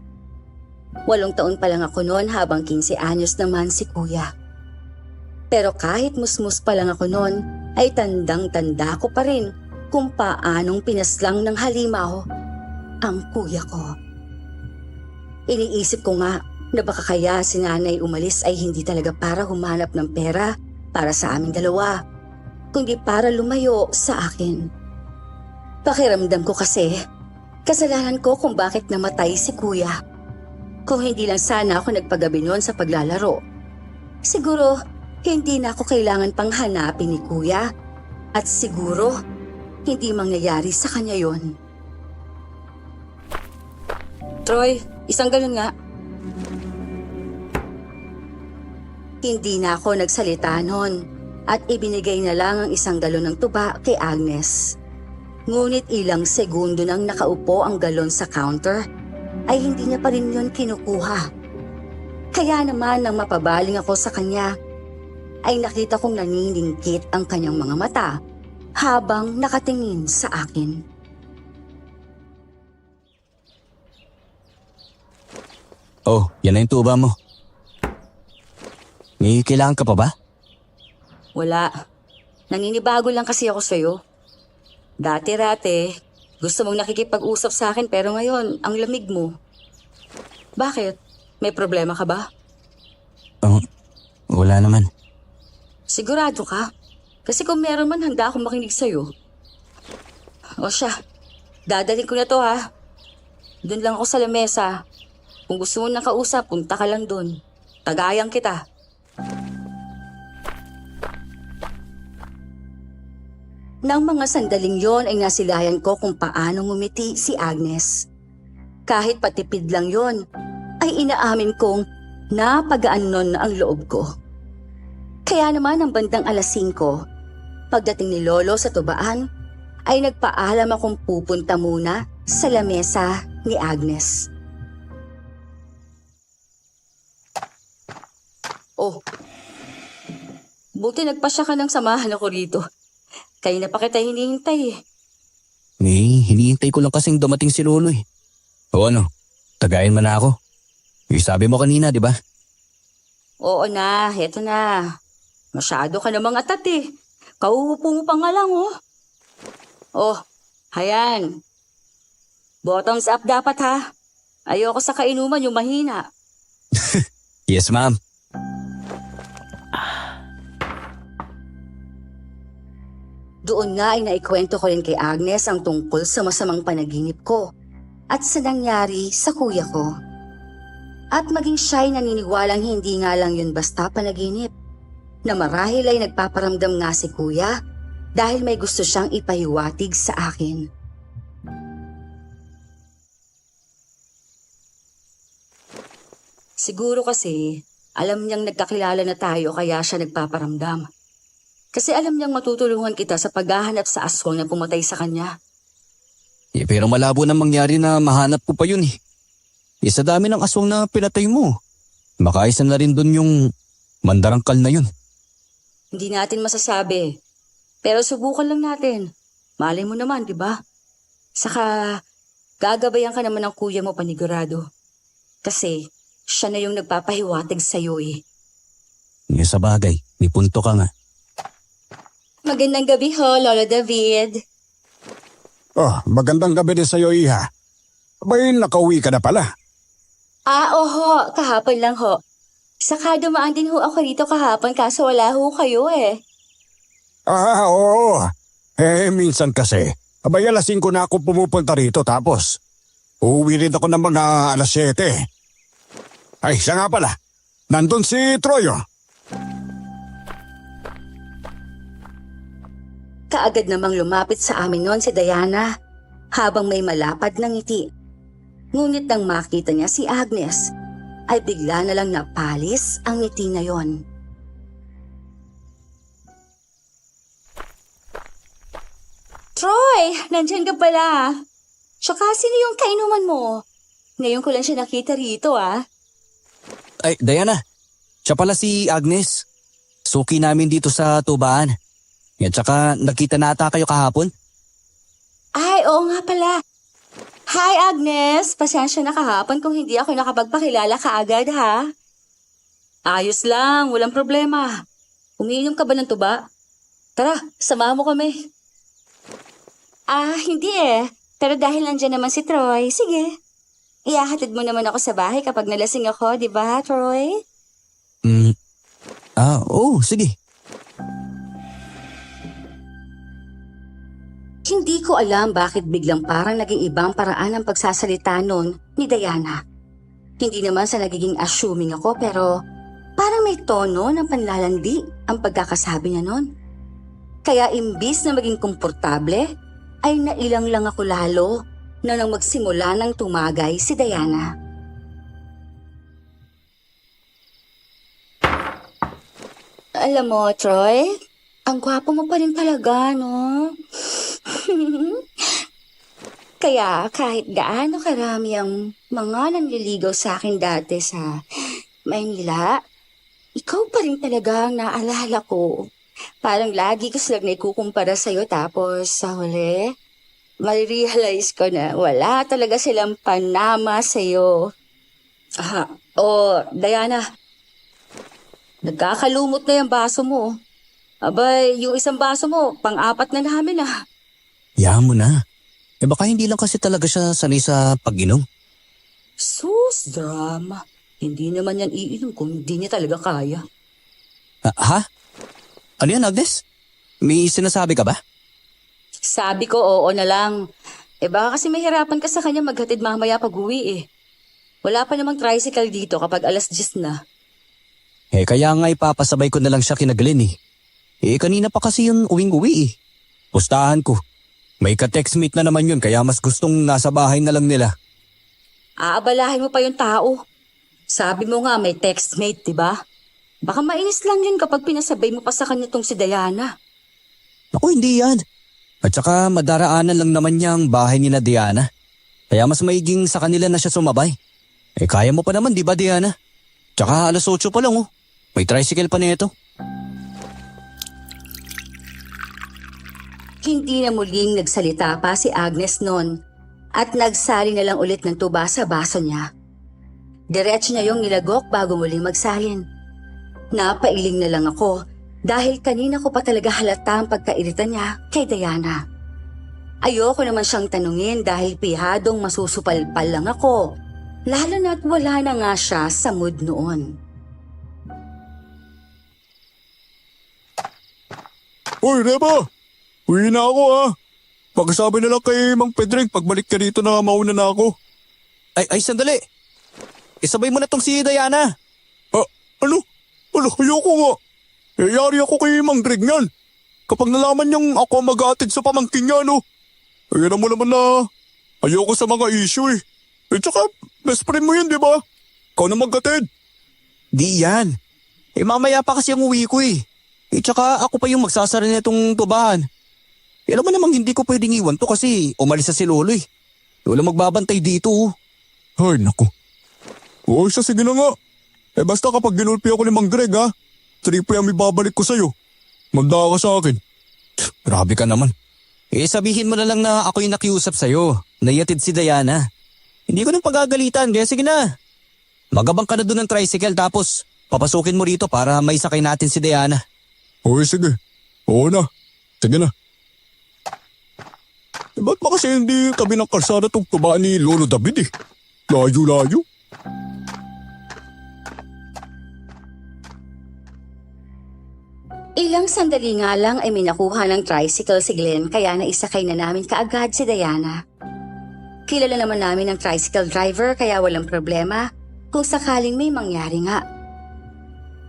8 taon pa lang ako noon habang 15 anyos naman si Kuya. Pero kahit musmus pa lang ako noon, ay tandang-tanda ko pa rin kung paanong pinaslang ng halimaw ang kuya ko. Iniisip ko nga na baka kaya si nanay umalis ay hindi talaga para humanap ng pera para sa aming dalawa, kundi para lumayo sa akin. Pakiramdam ko kasi, kasalanan ko kung bakit namatay si kuya. Kung hindi lang sana ako nagpagabi noon sa paglalaro, siguro hindi na ako kailangan pang hanapin ni kuya at siguro hindi mangyayari sa kanya yon. Troy, isang galon nga. Hindi na ako nagsalita noon at ibinigay na lang ang isang galon ng tuba kay Agnes. Ngunit ilang segundo nang nakaupo ang galon sa counter, ay hindi niya pa rin yun kinukuha. Kaya naman nang mapabaling ako sa kanya, ay nakita kong naniningkit ang kanyang mga mata habang nakatingin sa akin. Oh, yan na yung tuba mo. May kailangan ka pa ba? Wala. Naninibago lang kasi ako sa'yo. Dati-rate, gusto mong nakikipag-usap sa akin pero ngayon, ang lamig mo. Bakit? May problema ka ba? Oh, wala naman. Sigurado ka? Kasi kung meron man, handa akong makinig sa'yo. O siya, dadalhin ko na to ha. Doon lang ako sa lamesa. Kung gusto mo nang kausap, punta ka lang doon. Tagayang kita. Nang mga sandaling yon ay nasilayan ko kung paano ngumiti si Agnes. Kahit patipid lang yon, ay inaamin kong napagaan nun ang loob ko. Kaya naman ang bandang 5:00, pagdating ni Lolo sa tubaan, ay nagpaalam akong pupunta muna sa lamesa ni Agnes. Oh, buti nagpasya ka ng samahan ako rito. Kaya na pa kita hinihintay eh. Hinihintay ko lang kasing dumating si Lolo eh. O ano, tagayin mo na ako. Yung sabi mo kanina, di ba? Oo na, heto na. Masyado ka namang atat eh. Kauupo mo pa nga lang oh. Oh, hayan. Bottoms up dapat ha. Ayoko sa kainuman yung mahina. Yes, ma'am. Doon nga ay naikwento ko rin kay Agnes ang tungkol sa masamang panaginip ko at sa nangyari sa kuya ko. At maging siya'y naniniwalang hindi nga lang yun basta panaginip, na marahil ay nagpaparamdam nga si kuya dahil may gusto siyang ipahiwatig sa akin. Siguro kasi alam niyang nagkakilala na tayo kaya siya nagpaparamdam. Kasi alam niyang matutulungan kita sa paghahanap sa aswang na pumatay sa kanya. Pero malabo na mangyari na mahanap ko pa yun eh. Sa dami ng aswang na pinatay mo. Makaisa na rin dun yung mandarangkal na yun. Hindi natin masasabi. Pero subukan lang natin. Malay mo naman, di ba? Saka, gagabayan ka naman ng kuya mo panigurado. Kasi, siya na yung nagpapahiwatig sa'yo eh. Sa bagay, may punto ka nga. Magandang gabi ho, Lolo David. Oh, magandang gabi din sa'yo, Iha. Abay, nakauwi ka na pala. Oho, kahapon lang ho. Saka dumaan din ho ako rito kahapon kaso wala ho kayo eh. Oo. Minsan kasi, abay 5:00 na ako pumupunta rito tapos uuwi rin ako ng mga 7:00. Ay, siya nga pala. Nandun si Troyo. Kaagad namang lumapit sa amin noon si Diana habang may malapad na ngiti. Ngunit nang makita niya si Agnes, ay bigla na lang napalis ang ngiti na yon. Troy, nandyan ka pala. Tsaka sino yung kainuman mo? Ngayon ko lang siya nakita rito ah. Ay, Diana. Siya pala si Agnes. Suki namin dito sa tubaan. At saka nakita na ata kayo kahapon. Ay, oo nga pala. Hi Agnes, pasensya na kahapon kung hindi ako nakapagpakilala kaagad ha. Ayos lang, walang problema. Umiinom ka ba ng tuba? Tara, samahan mo kami. Hindi eh. Pero dahil nandiyan naman si Troy, sige. Ihahatid mo naman ako sa bahay kapag nalasing ako, di ba, Troy? Oo, sige. Hindi ko alam bakit biglang parang naging ibang paraan ang pagsasalita noon ni Diana. Hindi naman sa nagiging assuming ako pero parang may tono ng panlalandi ang pagkakasabi niya noon. Kaya imbis na maging komportable, ay nailang lang ako lalo na nang magsimula ng tumagay si Diana. Alam mo, Troy, ang gwapo mo pa rin talaga, no? Kaya kahit gaano karami ang mga nanliligaw sa akin dati sa Maynila, ikaw pa rin talaga ang naalala ko. Parang lagi ko silang naikukumpara sa'yo tapos sa huli, marirealize ko na wala talaga silang panama sa'yo. Diana, nagkakalumot na yung baso mo. Abay, yung isang baso mo, pang-apat na namin ah. Yaman mo na. Baka hindi lang kasi talaga siya sanay sa pag-inom. Sus, drama. Hindi naman yan iinom kung hindi niya talaga kaya. Ha? Ano yan, Agnes? May sinasabi ka ba? Sabi ko oo na lang. Baka kasi mahirapan ka sa kanya maghatid mamaya pag-uwi eh. Wala pa namang tricycle dito kapag 10:00 na. Kaya nga ipapasabay ko na lang siya kina Glenn eh. Kanina pa kasi yun uwing-uwi eh. Pustahan ko. May ka-textmate na naman yun kaya mas gustong nasa bahay na lang nila. Aabalahin mo pa yung tao. Sabi mo nga may textmate, diba? Baka mainis lang yun kapag pinasabay mo pa sa kanya tong si Diana. Naku, hindi yan. At saka madaraanan lang naman niya ang bahay ni na Diana. Kaya mas maiging sa kanila na siya sumabay. Kaya mo pa naman, di ba Diana? Tsaka 8:00 pa lang oh. May tricycle pa nito. Hindi na muling nagsalita pa si Agnes noon at nagsali na lang ulit ng tuba sa baso niya. Diretso niya yung nilagok bago muling magsalin. Napailing na lang ako dahil kanina ko pa talaga halata ang pagkairita niya kay Diana. Ayoko naman siyang tanungin dahil pihadong masusupalpal lang ako, lalo na't wala na nga siya sa mood noon. Uy, Reba! Uwi na ako ha. Pagkasabi na lang kay Mang Pedring pagbalik ka dito na mauna na ako. Ay, sandali. Isabay mo na tong si Diana. Ano? Ayoko nga. Yari ako kay Mang Greg niyan. Kapag nalaman niyang ako mag-aatid sa pamangkin niya, no? Ayan mo naman na ayoko sa mga issue eh. Tsaka, best friend mo yun, di ba? Ikaw na mag-atid. Di yan. Mamaya pa kasi ang uwi ko eh. Tsaka ako pa yung magsasara nitong tubahan. Alam mo namang hindi ko pwedeng iwan to kasi umalis na si Lolo eh. Wala magbabantay dito oh. Ay, naku. Oo, sige na nga. Basta kapag ginulpi ako ni Mang Greg ha, triple ang ibabalik ko sa'yo. Manda ka sa akin. Grabe ka naman. Sabihin mo na lang na ako yung nakiusap sa'yo. Naiatid si Diana. Hindi ko nang pagagalitan kaya sige na. Magabang ka na doon ng tricycle tapos papasukin mo rito para may sakay natin si Diana. Okay, sige. Oo na. Sige na. Ba't ba kasi hindi tabi ng kalsada itong tubaan ni Lolo David eh? Layo-layo. Ilang sandali nga lang ay minakuha ng tricycle si Glenn kaya naisakay na namin kaagad si Diana. Kilala naman namin ang tricycle driver kaya walang problema kung sakaling may mangyari nga.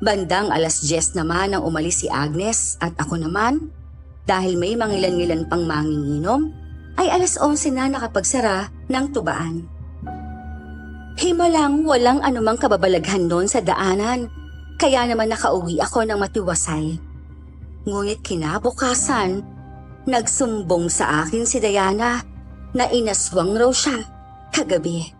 Bandang 10:00 naman nang umalis si Agnes at ako naman, dahil may mangilan-ngilan pang manginginom, ay 11:00 na nakapagsara ng tubaan. Himalang walang anumang kababalaghan doon sa daanan, kaya naman nakauwi ako ng matiwasay. Ngunit kinabukasan, nagsumbong sa akin si Diana na inaswang raw siya kagabi.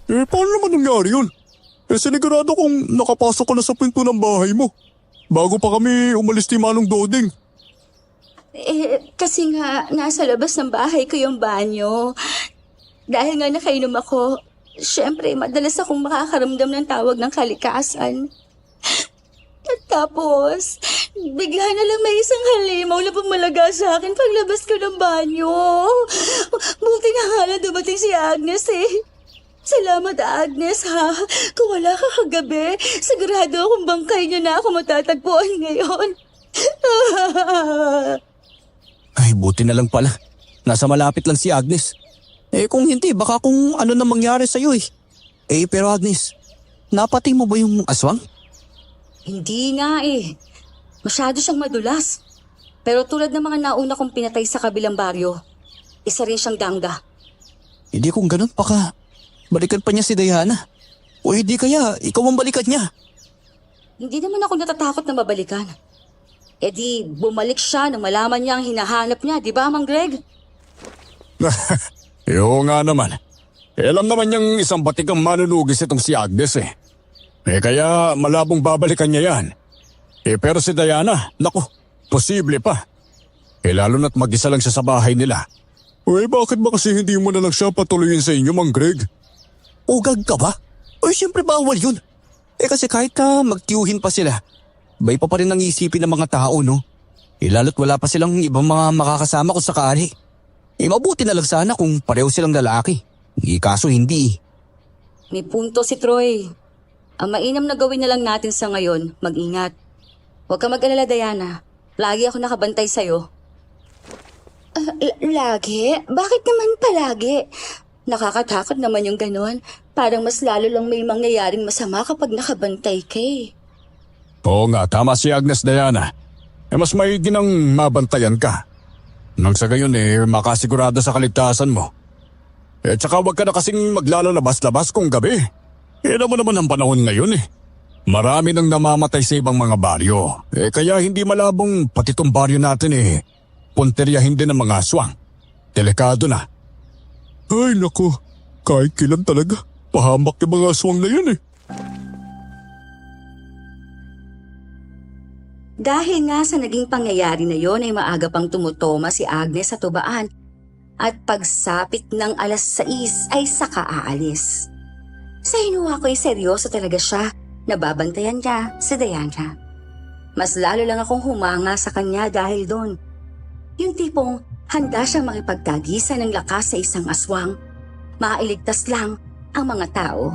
Paano naman nangyari yun? Sinigurado kong nakapasok ka na sa pinto ng bahay mo. Bago pa kami umalis ni Manong Doding. Kasi nga nasa labas ng bahay ko yung banyo. Dahil nga nakainom ako, syempre madalas akong makakaramdam ng tawag ng kalikasan. At tapos, bigla na lang may isang halimaw na pumalaga sa akin paglabas ko ng banyo. Buti na nga lang dumating si Agnes eh. Salamat Agnes ha. Kung wala ka kagabi, sigurado akong bangkay niyo na ako matatagpuan ngayon. Ay, buti na lang pala. Nasa malapit lang si Agnes. Kung hindi, baka kung ano na mangyari sa'yo eh. Pero Agnes, napatay mo ba yung aswang? Hindi nga eh. Masyado siyang madulas. Pero tulad ng mga nauna kong pinatay sa kabilang baryo, isa rin siyang gangga. Hindi kung ganun baka balikan pa niya si Diana. O hindi kaya ikaw ang balikan niya. Hindi naman ako natatakot na mabalikan. E di, bumalik siya nang malaman niya ang hinahanap niya, di ba, Mang Greg? Oo nga naman. Alam naman niyang isang batikang manunugis itong si Agnes eh. Kaya malabong babalikan niya yan. Pero si Diana, naku, posible pa. Lalo na't mag-isa lang siya sa bahay nila. Bakit ba kasi hindi mo na lang siya patuloyin sa inyo, Mang Greg? Ugag ka ba? Siyempre bawal yun. Kasi kahit magtiyuhin pa sila, bay pa rin ang isipin ng mga tao, no? Lalo't wala pa silang ibang mga makakasama kung sakali. Mabuti na lang sana kung pareho silang lalaki. Kaso hindi. May punto si Troy. Ang mainam na gawin na lang natin sa ngayon, mag-ingat. Huwag ka mag-alala, Diana. Lagi ako nakabantay sa'yo. Lagi? Bakit naman palagi? Nakakatakot naman yung ganon. Parang mas lalo lang may mangyayaring masama kapag nakabantay ka eh. Oo nga, tama si Agnes, Diana. Mas maigi nang mabantayan ka. Nang sa gayon makasigurado sa kaligtasan mo. Tsaka wag ka na kasing maglalabas-labas kung gabi. Alam mo naman ang panahon ngayon eh. Marami nang namamatay sa ibang mga baryo. Kaya hindi malabong pati tong baryo natin punteryahin din ng mga aswang. Delikado na. Ay naku, kahit kailan talaga. Pahamak yung mga aswang na yun eh. Dahil nga sa naging pangyayari na yon ay maaga pang tumutoma si Agnes sa tubaan at pagsapit ng 6:00 ay saka aalis. Sa hinuha ko'y seryoso talaga siya, nababantayan niya si Diana. Mas lalo lang akong humanga sa kanya dahil doon. Yung tipong handa siyang makipagtagisa ng lakas sa isang aswang, mailigtas lang ang mga tao.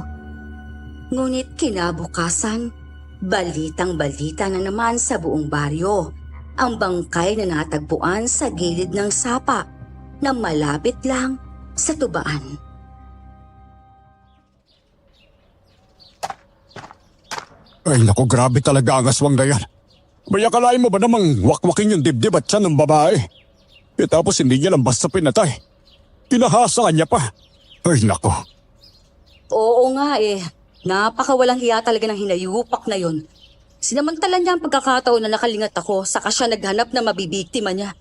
Ngunit kinabukasan, balitang-balita na naman sa buong baryo ang bangkay na natagpuan sa gilid ng sapa na malapit lang sa tubaan. Ay naku, grabe talaga ang aswang na yan. May akalain mo ba namang wakwakin yung dibdib at siya ng babae? Tapos hindi niya lang basta pinatay. Pinahasangan niya pa. Ay naku. Oo nga napakawalang hiya talaga ng hinayupak na yon. Sinamantala niya ang pagkakataon na nakalingat ako saka siya naghanap na mabibiktima niya.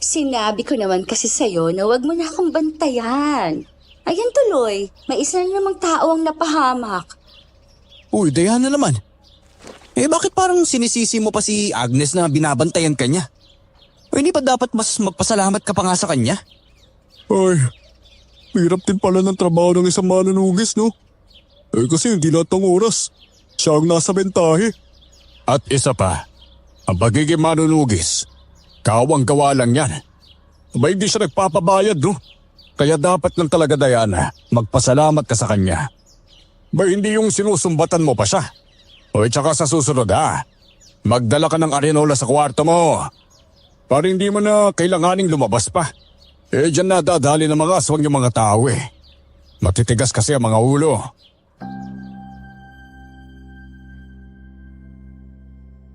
Sinabi ko naman kasi sa'yo na wag mo na akong bantayan. Ayan tuloy, may isa na namang tao ang napahamak. Uy, Diana naman. Bakit parang sinisisi mo pa si Agnes na binabantayan ka niya? Hindi pa dapat mas magpasalamat ka pa nga sa kanya? Ay, hirap din pala ng trabaho ng isang manunugis, no? Kasi hindi lahat ng oras. Siya ang nasa bentahe. At isa pa, ang pagiging manunugis, kawang gawa lang yan. Hindi siya nagpapabayad, no? Kaya dapat lang talaga, Diana, magpasalamat ka sa kanya. Hindi yung sinusumbatan mo pa siya. Tsaka sa susunod magdala ka ng arenola sa kwarto mo. Para hindi mo na kailanganing lumabas pa. Diyan na dadali ng mga aswang yung mga tao Matitigas kasi ang mga ulo.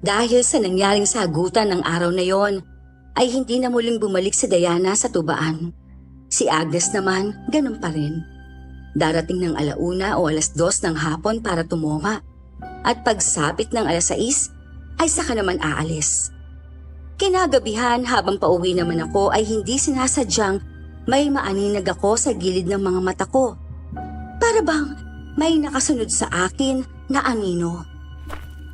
Dahil sa nangyaring sagutan ng araw na yon, ay hindi na muling bumalik si Diana sa tubaan. Si Agnes naman, ganun pa rin. Darating ng 1:00 o 2:00 ng hapon para tumoma. At pagsapit ng 6:00 ay saka naman aalis. Kinagabihan habang pauwi naman ako ay hindi sinasadyang may maaninag ako sa gilid ng mga mata ko. Para bang may nakasunod sa akin na anino.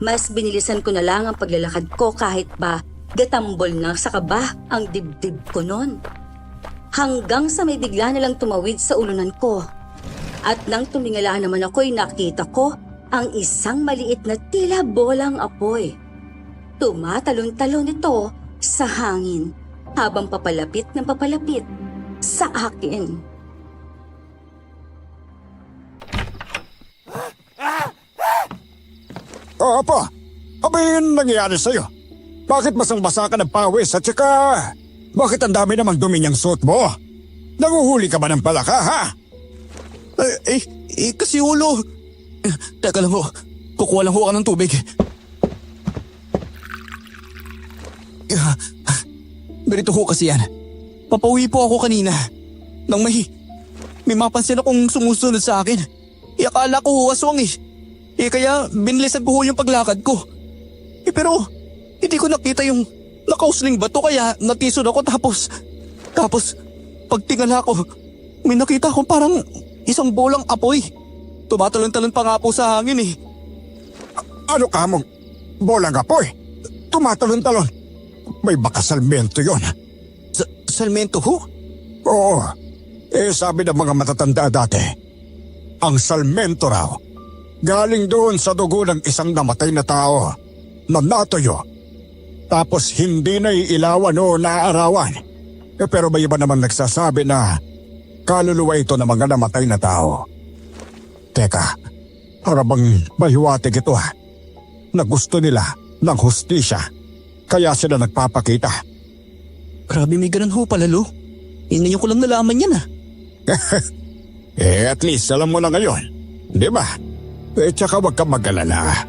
Mas binilisan ko na lang ang paglalakad ko kahit ba gatambol na sa kaba ang dibdib ko noon. Hanggang sa may bigla na lang tumawid sa ulunan ko. At nang tumingala naman ako'y nakita ko ang isang maliit na tila bolang apoy. Tumatalon-talon ito sa hangin habang papalapit ng papalapit sa akin. Apa, abay nangyayari sa'yo? Bakit basang-basa ka ng pawis at saka bakit ang dami namang dumi niyang suot mo? Nanguhuli ka ba ng palaka, ha? Kasi ulo. Teka lang ho, kukuha lang ho ka ng tubig. Ganito ho kasi yan. Papauwi po ako kanina. Nang may mapansin akong sumusunod sa akin. Akala ko ho aswang eh. Kaya binilisan ko ho yung paglakad ko. Pero hindi ko nakita yung nakausling bato kaya natisod ako tapos pagtingala ko, may nakita akong parang isang bolang apoy. Tumatalon-talon pa nga po sa hangin eh. Ano ka mong bolang apoy? Tumatalon-talon. May baka salmento yon. Salmento ho? Oo. Sabi ng mga matatanda dati, ang salmento raw, galing doon sa dugo ng isang namatay na tao na natuyo. Tapos hindi na iilawan o naaarawan. Pero may iba naman nagsasabi na kaluluwa ito ng mga namatay na tao. Teka, para bang mahiwatig ito na gusto nila ng hustisya. Kaya sila nagpapakita. Grabe may ganun ho pala lo. Ngayon ko lang nalaman yan At least alam mo na ngayon. Di ba? Tsaka huwag kang mag-alala.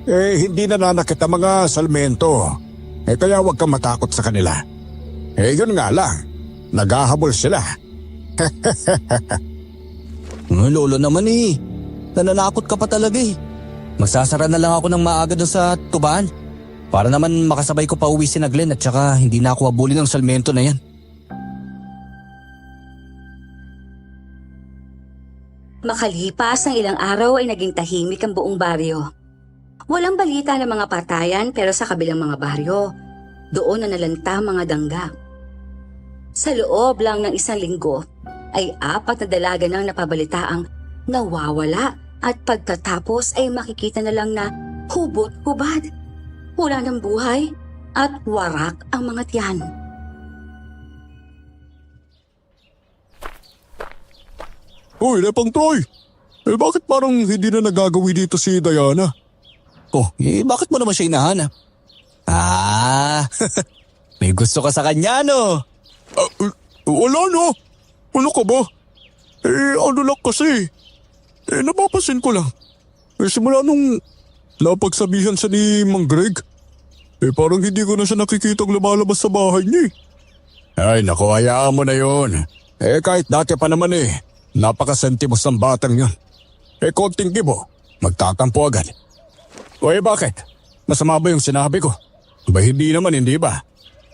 Hindi nananakit ang mga salmento. Kaya huwag kang matakot sa kanila. Yun nga lang. Naghahabol sila. Lolo naman eh. Nananakot ka pa talaga eh. Magsasara na lang ako ng maaga doon sa tubahan. Para naman makasabay ko pa uwi si Glenn at saka hindi na ako habulin ng salmento na yan. Makalipas ng ilang araw ay naging tahimik ang buong baryo. Walang balita ng mga patayan pero sa kabilang mga baryo, doon na nalanta mga dangga. Sa loob lang ng isang linggo ay 4 na dalaga nang napabalitaang nawawala at pagtatapos ay makikita na lang na hubot-hubad. Wala ng buhay at warak ang mga tiyan. Uy, Lepang Troy! Bakit parang hindi na nagagawin dito si Diana? Bakit mo naman siya hinahanap? May gusto ka sa kanya no? Wala no. Wala ka ba? Ano lang kasi. Napapansin ko lang. Simula nung napagsabihan siya ni Mang Greg, parang hindi ko na siya nakikitang lumalabas sa bahay niya eh. Ay naku, hayaan mo na yun. Kahit dati pa naman napakasentimos ng batang yun. Konting gibo, magtatampo agad. Bakit? Masama ba yung sinabi ko? Hindi naman, hindi ba?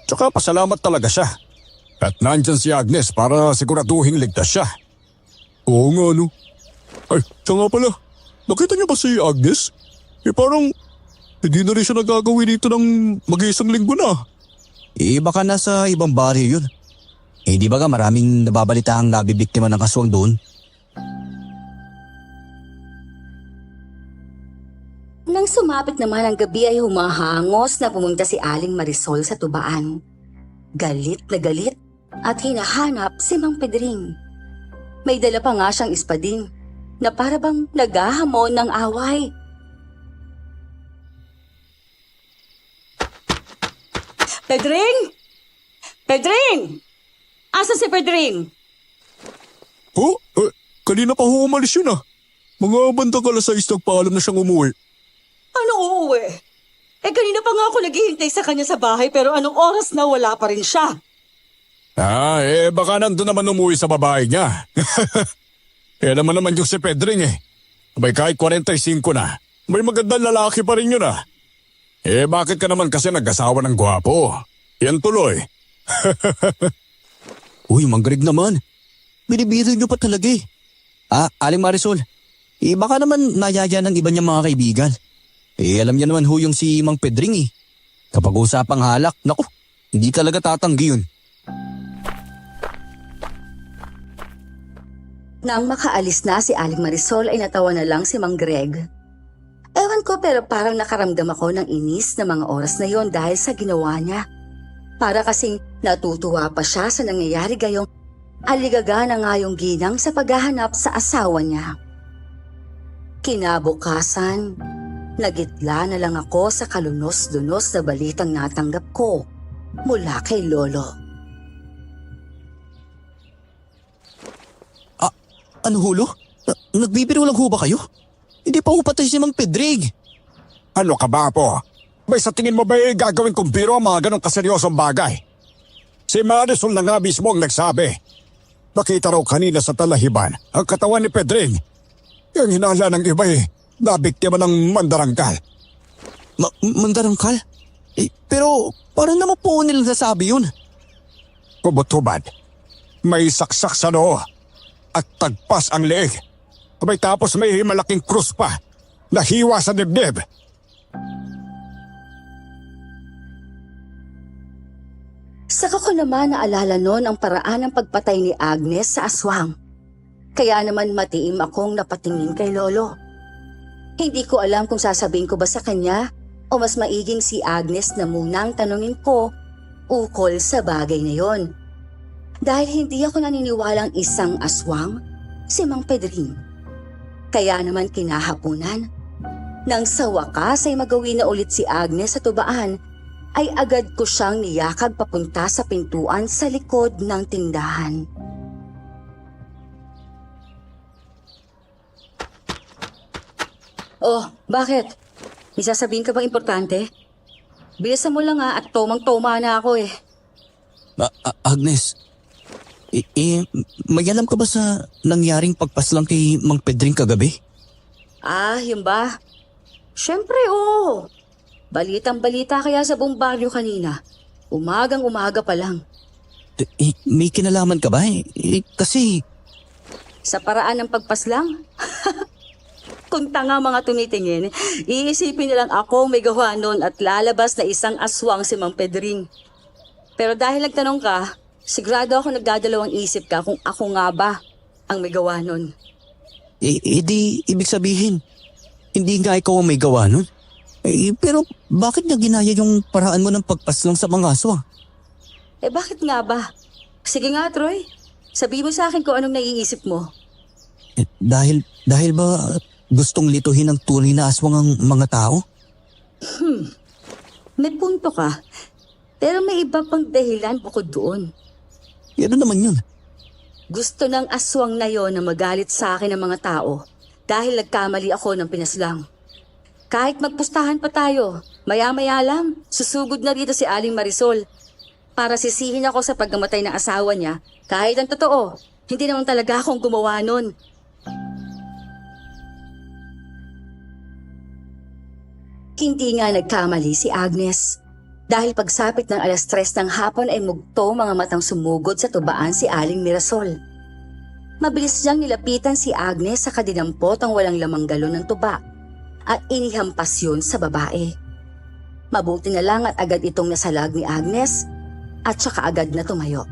Tsaka pasalamat talaga siya. At nandyan si Agnes para siguraduhin ligtas siya. Oo nga no. Ay, siya nga pala. Nakita niyo ba si Agnes? Parang hindi na rin siya nagagawin dito ng mag-iisang linggo na. Baka nasa ibang baryo yun. Di ba maraming nababalita ang nabibiktima ng aswang doon? Nang sumapit naman ang gabi ay humahangos na pumunta si Aling Marisol sa tubaan. Galit na galit at hinahanap si Mang Pedring. May dala pa nga siyang ispading na para bang naghahamon ng away. Pedring! Pedring! Asan si Pedring? Kanina pa ho umalis yun ah. Mga bandang alas 6 nagpaalam na siyang umuwi. Ano uuwi? Kanina pa nga ako naghihintay sa kanya sa bahay pero anong oras na wala pa rin siya? Baka nandun naman umuwi sa babae niya. Naman yung si Pedring May kahit 45 na. May magandang lalaki pa rin yun ah. Bakit ka naman kasi nag-asawa ng gwapo? Yan tuloy. Uy, Mang Greg naman. Binibiro niyo pa talaga eh. Aling Marisol. Baka naman nayaya ng iba niyang mga kaibigan. Alam niya naman ho yung si Mang Pedring eh. Kapag usapang halak, naku, hindi talaga tatanggi yun. Nang makaalis na si Aling Marisol ay natawa na lang si Mang Greg. Ewan ko pero parang nakaramdam ako ng inis na mga oras na yon dahil sa ginawa niya. Para kasing natutuwa pa siya sa nangyayari gayong aligaga na nga yung ginang sa paghahanap sa asawa niya. Kinabukasan, nagitla na lang ako sa kalunos-lunos na balitang natanggap ko mula kay Lolo. Ano hulo? Nagbibiro lang ho ba kayo? Hindi pa ho patay si Mang Pedring. Ano ka ba po? Bay sa tingin mo ba'y gagawin kong biro ang mga ganong kaseryosong bagay? Si Marisol na nga mismo ang nagsabi. Nakita raw kanina sa talahiban ang katawan ni Pedring. Yung hinala ng iba'y nabiktima ng mandarangkal. Mandarangkal? Pero parang naman po nilang nasabi yun. Kubot-hubad, may saksak sa noo at tagpas ang leeg. Abay tapos may malaking krus pa na hiwa sa dibdib. Saka ko naman naalala noon ang paraan ng pagpatay ni Agnes sa aswang. Kaya naman matiim akong napatingin kay Lolo. Hindi ko alam kung sasabihin ko ba sa kanya o mas maiging si Agnes na munang tanungin ko ukol sa bagay na yon. Dahil hindi ako naniniwalang isang aswang si Mang Pedring. Kaya naman kinahapunan, nang sa wakas ay magawin na ulit si Agnes sa tubaan, ay agad ko siyang niyakag papunta sa pintuan sa likod ng tindahan. Oh, bakit? May sasabihin ka bang importante? Bilisan mo lang at tomang-toma na ako eh. Agnes, may alam ka ba sa nangyaring pagpaslang kay Mang Pedring kagabi? Yun ba? Siyempre, oo. Balitang-balita kaya sa buong baryo kanina. Umagang-umaga pa lang. May kinalaman ka ba? Kasi... Sa paraan ng pagpaslang? Kung tanga mga tumitingin, iisipin nilang ako may gawa nun at lalabas na isang aswang si Mang Pedring. Pero dahil nagtanong ka, sigurado ako nagdadalawang isip ka kung ako nga ba ang may gawa nun. Di ibig sabihin, hindi nga ikaw ang may gawa nun? Pero bakit niya ginaya yung paraan mo ng pagpaslang sa mga aswang? Bakit nga ba? Sige nga, Troy. Sabihin mo sa akin kung anong naiisip mo. Dahil ba gustong lituhin ng tunay na aswang ang mga tao? May punto ka. Pero may iba pang dahilan bukod doon. Ano naman yun? Gusto ng aswang na yon na magalit sa akin ng mga tao dahil nagkamali ako ng pinaslang. Kahit magpustahan pa tayo, maya-maya lang, susugod na rito si Aling Marisol para sisihin ako sa pagkamatay ng asawa niya kahit ang totoo, hindi naman talaga akong gumawa nun. Hindi nga nagkamali si Agnes. Dahil pagsapit ng 3:00 ng hapon ay mugto mga matang sumugod sa tubaan si Aling Mirasol. Mabilis niyang nilapitan si Agnes sa kadinampot ang walang lamang galon ng tuba at inihampas yun sa babae. Mabuti na lang at agad itong nasalag ni Agnes at saka agad na tumayo.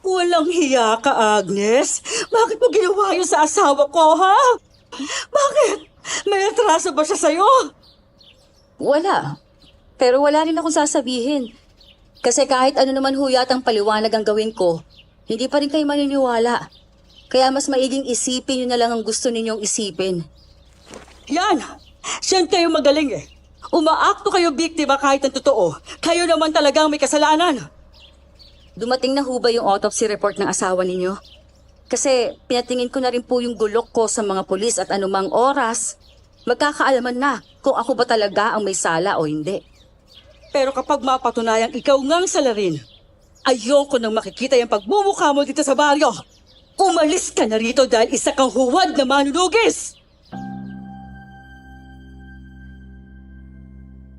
Walang hiya ka, Agnes. Bakit mo ginawa yun sa asawa ko, ha? Bakit? May atraso ba siya sa'yo? Wala. Pero wala rin akong sasabihin. Kasi kahit ano naman huyat ang paliwanag ang gawin ko, hindi pa rin kayo maniniwala. Kaya mas maiging isipin nyo na lang ang gusto ninyong isipin. Yan! Siyan kayo magaling eh. Umaakto kayo biktima kahit ang totoo. Kayo naman talagang may kasalanan. Dumating na ho ba yung autopsy report ng asawa ninyo? Kasi pinatingin ko na rin po yung gulok ko sa mga pulis at anumang oras, magkakaalaman na kung ako ba talaga ang may sala o hindi. Pero kapag mapatunayang ikaw ngang salarin, ayoko nang makikita yung pagmumukha mo dito sa baryo. Umalis ka na rito dahil isa kang huwad na manunugis!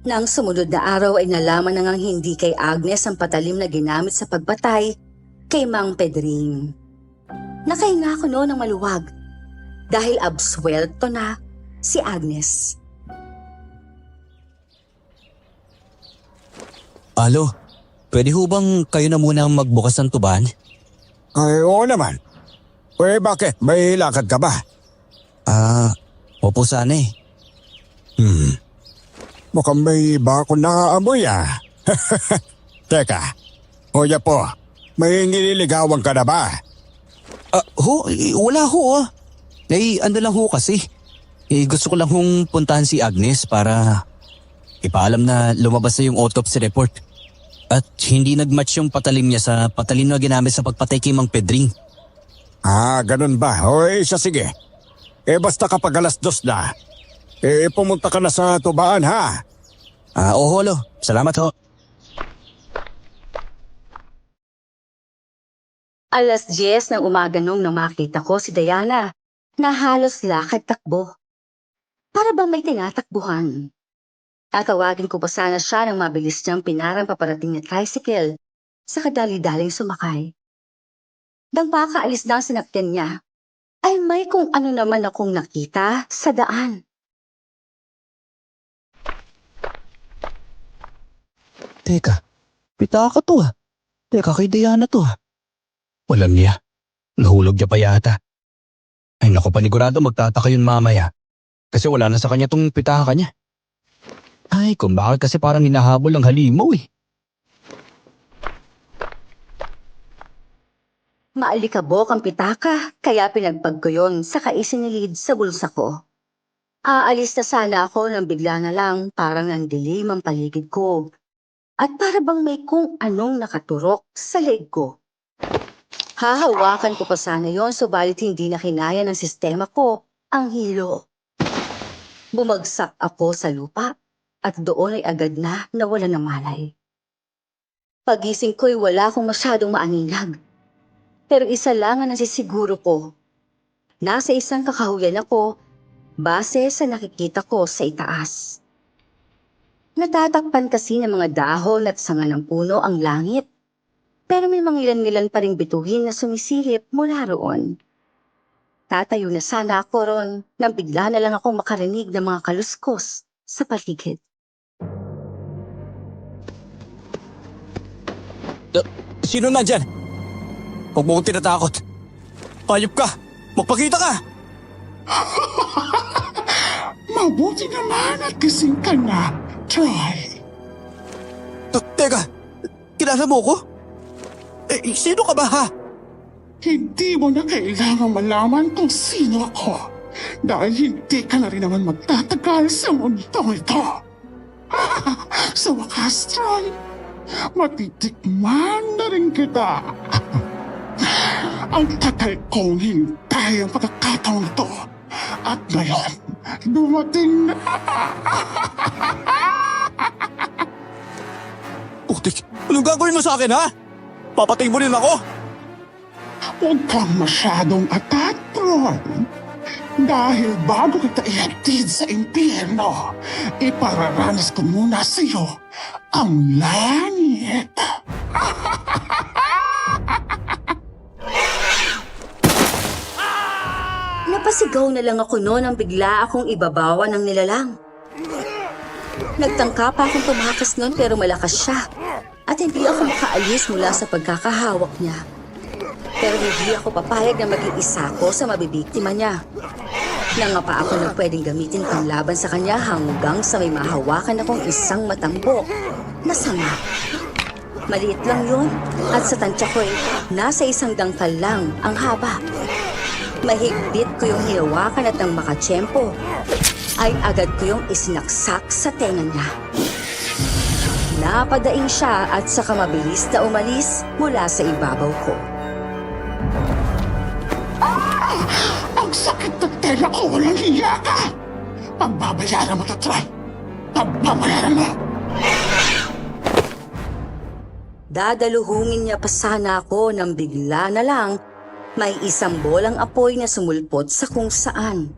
Nang sumunod na araw ay nalaman na ngang hindi kay Agnes ang patalim na ginamit sa pagpatay kay Mang Pedring. Nakahinga ako noon ng maluwag dahil absuelto na si Agnes. Alo, pwede ho bang kayo na muna ang magbukas ng tuban? Ay, oo naman. Bakit? May lakad ka ba? Opo sana eh. Mukhang may bako nakaamoy ah. Teka, Hoya po, may nililigawan ka na ba? Wala ho ah. Ano lang ho kasi. Gusto ko lang hong puntahan si Agnes para ipaalam na lumabas na yung autopsy report. At hindi nagmatch yung patalim niya sa patalim na ginamit sa pagpatay kay Mang Pedring. Ganun ba? O siya sige. Basta kapag 2:00 na, Pumunta ka na sa tubaan ha. Oo, Lo. Salamat ho. Alas 10 ng umaga nung makita ko si Diana na halos lakad takbo. Para bang may tinatakbuhan. Tatawagin ko pa sana siya ng mabilis niyang pinarang paparating na tricycle sa kadali-daling sumakay. Nang makaalis na ang sinakyan niya, ay may kung ano naman akong nakita sa daan. Teka, pitaka to ah. Teka, kay Diana to ah. Walang niya. Nahulog niya pa yata. Ay naku, panigurado magtataka yun mamaya. Kasi wala na sa kanya tong pitaka niya. Ay, kung bakit kasi parang hinahabol ang halimaw eh. Maalikabok ang pitaka, kaya pinagpag ko yun sa kaisinilid sa bulsa ko. Aalis na sana ako nang bigla na lang parang ang dilim ang paligid ko. At para bang may kung anong nakaturok sa leg ko. Hahawakan ko pa sana yon, subalit hindi na kinaya ng sistema ko ang hilo. Bumagsak ako sa lupa at doon ay agad na nawala ng malay. Pagising ko'y wala akong masyadong maaninag. Pero isa lang ang nasisiguro ko. Nasa isang kakahuyan ako base sa nakikita ko sa itaas. Natatakpan kasi ng mga dahon at sanga ng puno ang langit. Pero may mangilan-ngilan pa ring bituhin na sumisilip mula roon. Tatayo na sana ako ron nang bigla na lang akong makarinig ng mga kaluskos sa paligid. Sino nandyan? Huwag mo akong tinatakot. Hayop ka! Magpakita ka! Mabuti naman at gising ka na, Troy. Teka, kilala mo ko? Sino ka ba ha? Hindi mo na kailangang malaman kung sino ako dahil hindi ka na rin naman magtatagal sa mundong ito. Sa wakas, Troy, matitikman na rin kita. Ang tagal kong hintay ang pagkakataon ito at ngayon, dumating na. Putik, anong gagawin mo sa akin ha? Papatay mo rin ako? Huwag kang masyadong atat, Troy. Dahil bago kita ihatid sa impyerno, ipararanas ko muna sa iyo ang langit. Napasigaw na lang ako noon nang bigla akong ibabawan ng nilalang. Nagtangka pa akong tumakas noon pero malakas siya at hindi ako makaalis mula sa pagkakahawak niya. Pero hindi ako papayag na maging isa ko sa mabibiktima niya. Nangapa ako na pwedeng gamitin panglaban sa kanya hanggang sa may mahawakan akong isang matambok na sanga. Maliit lang yun at sa tansya ko'y nasa isang dangkal lang ang haba. Mahigpit ko yung hinawakan at nang makatsyempo ay agad ko yung isinaksak sa tenga niya. Napadaing siya at saka mabilis na umalis mula sa ibabaw ko. Ang sakit ng tela ko, walang hiya ka! Pagbabayaran mo to, Troy! Pagbabayaran mo! Dadaluhungin niya pa sana ako nang bigla na lang may isang bolang apoy na sumulpot sa kung saan.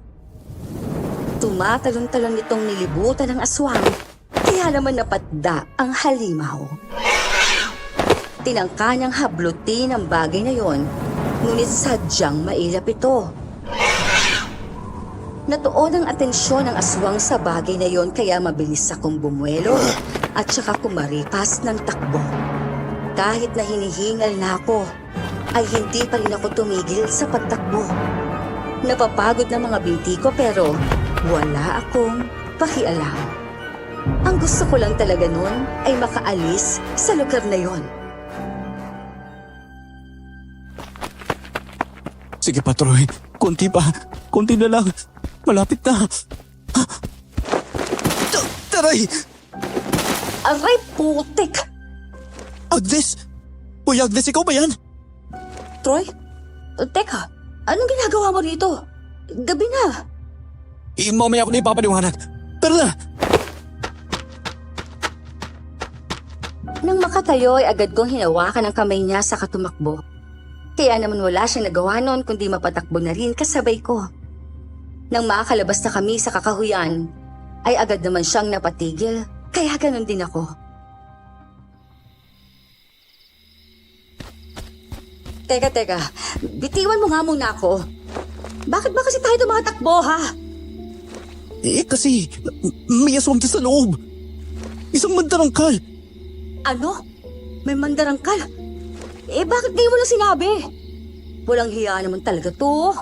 Tumatalon-talon nitong nilibutan ng aswang, kaya naman napatda ang halimaw. Tinangka niyang hablutin ang bagay na yon, ngunit sadyang mailap ito. Natuon ang atensyon ng aswang sa bagay na yon kaya mabilis akong bumuelo at saka kumaripas ng takbo. Kahit na hinihingal na ako, ay hindi pa rin ako tumigil sa pagtakbo. Napapagod na mga binti ko pero wala akong pakialam. Ang gusto ko lang talaga nun ay makaalis sa lugar na yon. Sige pa, Troy. Konti pa. Konti na lang. Malapit na. Taray! Aray, putik! Agnes! Uy, Agnes, ikaw ba yan? Troy? Teka, anong ginagawa mo rito? Gabi na. Mamaya ako na ipapaliwanag. Tara na! Nang makatayo ay agad kong hinawakan ang kamay niya sa katumakbo. Kaya naman wala siyang nagawa noon kundi mapatakbo na rin kasabay ko. Nang makakalabas na kami sa kakahuyan, ay agad naman siyang napatigil, kaya ganun din ako. Teka, bitiwan mo nga muna ako. Bakit ba kasi tayo tumatakbo, ha? Kasi may aswang dyan sa loob. Isang mandarangkal. Ano? May mandarangkal? Bakit ngayon mo lang sinabi? Walang hiya naman talaga to.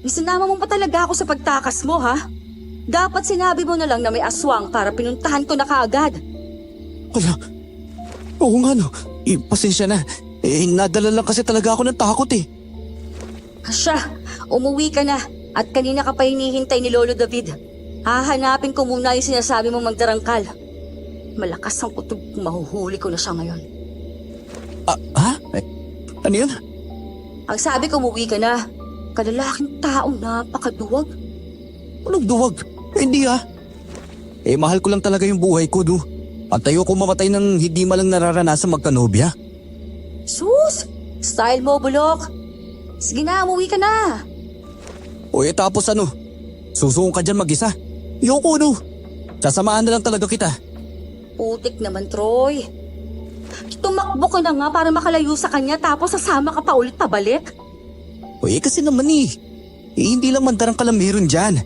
Isinama mo pa talaga ako sa pagtakas mo, ha? Dapat sinabi mo na lang na may aswang para pinuntahan ko na kaagad. Wala. Oo nga no. Pasensya na. Nadala lang kasi talaga ako ng takot eh. Siya, umuwi ka na at kanina ka pa hinihintay ni Lolo David. Hahanapin ko muna yung sinasabi mong magdarangkal. Malakas ang kutob kung mahuhuli ko na siya ngayon. Ha? Ano yun? Ang sabi ko umuwi ka na. Kalalaking taong napakaduwag. Anong duwag? Hindi ah. Mahal ko lang talaga yung buhay ko, do. At ayoko mamatay ng hindi malang nararanasan magkanobya. Sus! Style mo, bulok. Sige na, umuwi ka na. Tapos ano? Susuong ka dyan mag-isa. Ayoko, do. Sasamahan na lang talaga kita. Putik naman, Troy. Tumakbo ka na nga para makalayo sa kanya tapos sasama ka pa ulit pabalik. Kasi naman hindi lang mandarangkal ang meron dyan.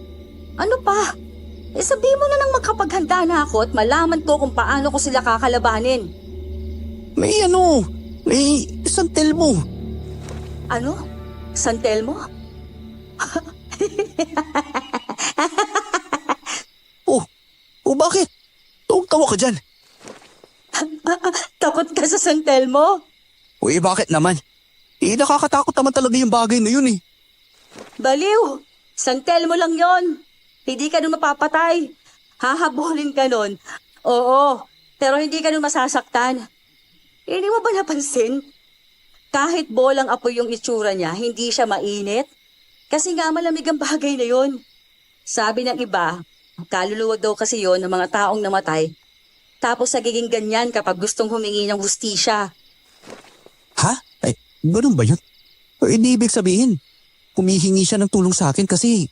Ano pa? Sabihin mo na nang magkapaghanda na ako at malaman ko kung paano ko sila kakalabanin. May santel mo. Ano? Santelmo? Bakit? Tawa ka dyan. Takot ka sa Santelmo? Bakit naman? Nakakatakot naman talaga yung bagay na yun eh. Baliw! Santelmo lang yon. Hindi ka nun mapapatay. Hahabulin ka nun. Oo, pero hindi ka nun masasaktan. Hindi mo ba napansin? Kahit bolang apoy yung itsura niya, hindi siya mainit. Kasi nga malamig ang bagay na yon. Sabi ng iba, kaluluwa daw kasi yon ng mga taong namatay. Tapos nagiging ganyan kapag gustong humingi ng hustisya. Ha? Ganun ba yun? Hindi ibig sabihin. Humihingi siya ng tulong sa akin kasi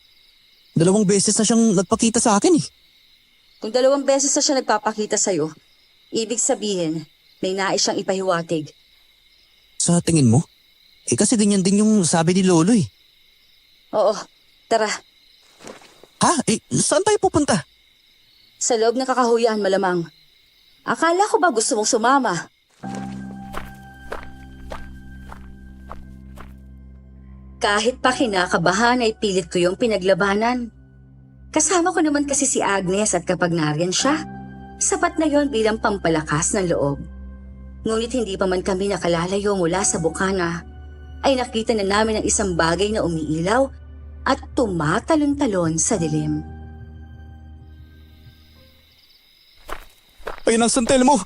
2 beses na siyang nagpakita sa akin eh. Kung 2 beses na siya nagpapakita sa'yo, ibig sabihin, may nais siyang ipahiwatig. Sa tingin mo? Kasi ganyan din yung sabi ni Lolo eh. Oo, tara. Ha? Saan tayo pupunta? Sa loob ng kakahuyan malamang. Akala ko ba gusto mong sumama? Kahit pa kinakabahan ay pilit ko yung pinaglabanan. Kasama ko naman kasi si Agnes at kapag nariyan siya, sapat na yon bilang pampalakas ng loob. Ngunit hindi pa man kami nakalalayo mula sa bukana, ay nakita na namin ang isang bagay na umiilaw at tumatalon-talon sa dilim. Ayun ang santel mo!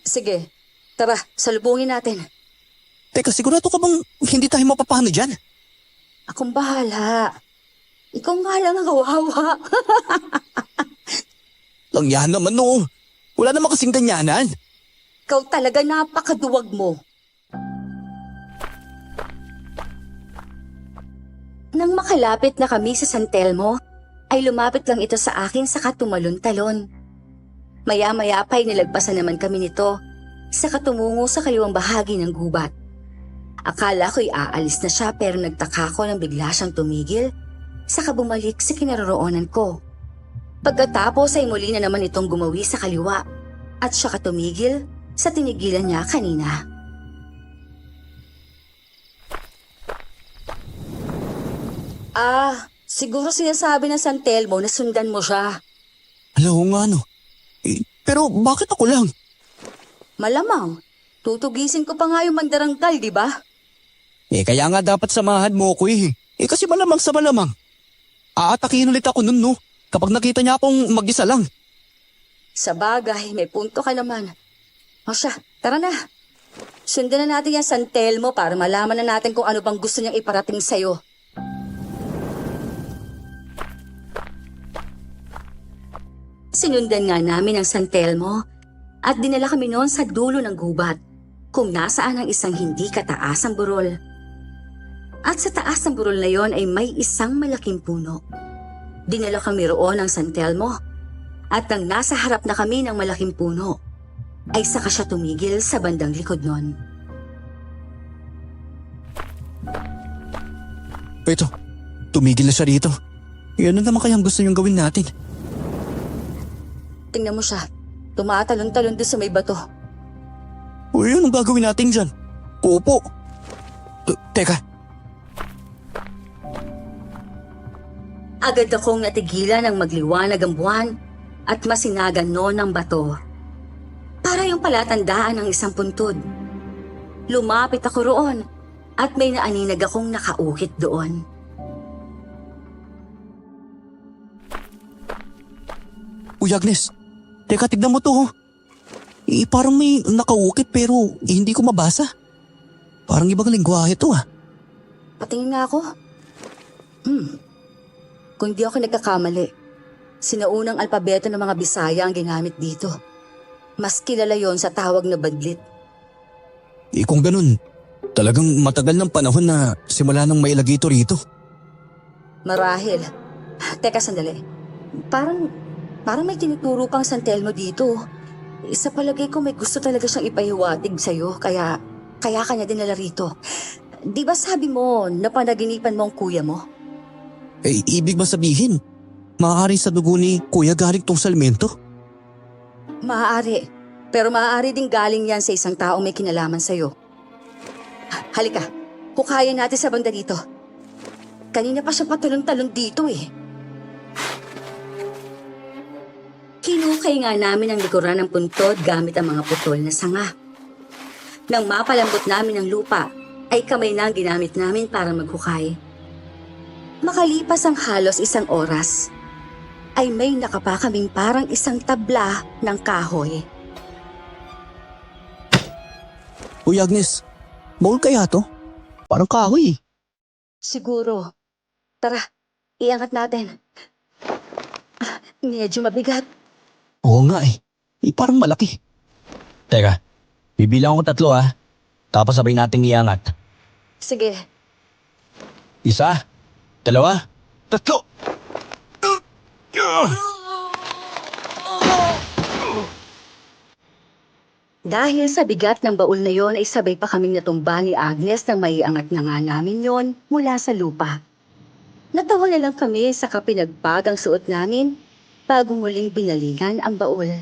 Sige, tara, salubungin natin. Teka, sigurado ka bang hindi tayo mapapano dyan? Akong bahala. Ikaw nga lang ang kawawa. Lang yan naman no. Wala naman kasing ganyanan. Ikaw talaga napakaduwag mo. Nang makalapit na kami sa San Telmo, ay lumapit lang ito sa akin saka tumalon-talon. Maya-maya pa'y nilagpasan naman kami nito saka tumungo sa kaliwang bahagi ng gubat. Akala ko'y aalis na siya pero nagtaka ko nang bigla siyang tumigil saka bumalik sa kinaroroonan ko. Pagkatapos ay muli na naman itong gumawi sa kaliwa at siya tumigil sa tinigilan niya kanina. Siguro sinasabi ng San Telmo na sundan mo siya. Alam nga no. Pero bakit ako lang? Malamang, tutugisin ko pa nga yung mandarangkal, di ba? Kaya nga dapat samahan mo ko eh. Kasi malamang sa malamang. Aatakihin ulit ako nun no. Kapag nakita niya akong mag-isa lang. Sa bagay, may punto ka naman. O siya, tara na. Sundan na natin yung San Telmo para malaman na natin kung ano bang gusto niyang iparating sa'yo. Sinundan nga namin ang San Telmo at dinala kami noon sa dulo ng gubat kung nasaan ang isang hindi kataasang burol. At sa taas ng burol na yon ay may isang malaking puno. Dinala kami roon ng San Telmo at nang nasa harap na kami ng malaking puno, ay saka siya tumigil sa bandang likod nun. Ito, tumigil na siya rito. Ano naman kayang gusto niyong gawin natin? Tingnan mo siya, tumatalon-talon doon sa may bato. Uy, anong gagawin natin dyan? Opo. Teka, Agad akong natigilan ng magliwanag ang buwan at masinagan noon ng bato. Para yung palatandaan ng isang puntod. Lumapit ako roon at may naaninag akong nakaukit doon. Uy Agnes, teka tignan mo to. Parang may nakaukit pero hindi ko mabasa. Parang ibang lingwahe to Patingin nga ako. Kung di ako nagkakamali, sinaunang alpabeto ng mga Bisaya ang ginamit dito. Mas kilala yon sa tawag na badlit. Kung ganun, talagang matagal ng panahon na simula nang mailagay ito rito. Marahil. Teka sandali. Parang may tinuturo pang San Telmo dito. Sa palagay ko may gusto talaga siyang ipahiwatig sa'yo kaya kanya dinala rito. Di ba sabi mo na panaginipan mo ang kuya mo? Ibig ba sabihin, maaaring sa dugo ni Kuya galing tong salmento? Maaari. Pero maaari din galing yan sa isang taong may kinalaman sa'yo. Halika, hukayan natin sa banda dito. Kanina pa siya patalon-talon dito eh. Hinukay nga namin ang likuran ng puntod gamit ang mga putol na sanga. Nang mapalambot namin ang lupa, ay kamay na ang ginamit namin para maghukay. Makalipas ang halos isang oras, ay may nakapa kaming parang isang tabla ng kahoy. Uy Agnes, baul kaya to? Parang kahoy. Siguro. Tara, iangat natin. Medyo mabigat. Oo nga parang malaki. Teka, bibilang ko 3 tapos sabay nating iangat. Sige. 1, 2, 3. Dahil sa bigat ng baul na yon ay sabay pa kaming natumba ni Agnes nang maiangat na nga namin yon mula sa lupa. Natawa na lang kami sa kapinagpag ang suot namin bago muling binalingan ang baul.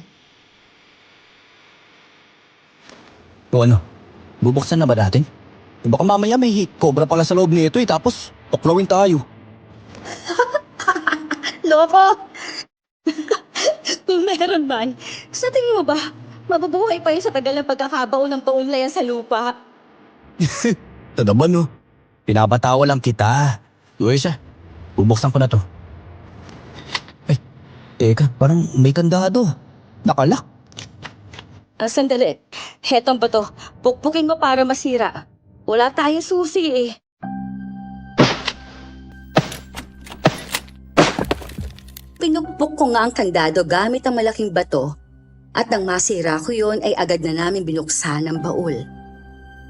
O ano, bubuksan na ba natin? Baka mamaya may cobra pala sa loob nito tapos tuklawin tayo. Loko! Kung meron man, sa tingin mo ba, mabubuhay pa yun sa tagal ng pagkakabaon ng baul na yan sa lupa? Ito naman pinapatawa lang kita. Uy siya, bubuksan ko na to. Teka, parang may kandado. Nakalak. Sandali. Hetong ba to? Pukpukin mo para masira. Wala tayong susi eh. Pinukpok ko nga ang kandado gamit ang malaking bato at nang masira ko yon ay agad na namin binuksan ang baul.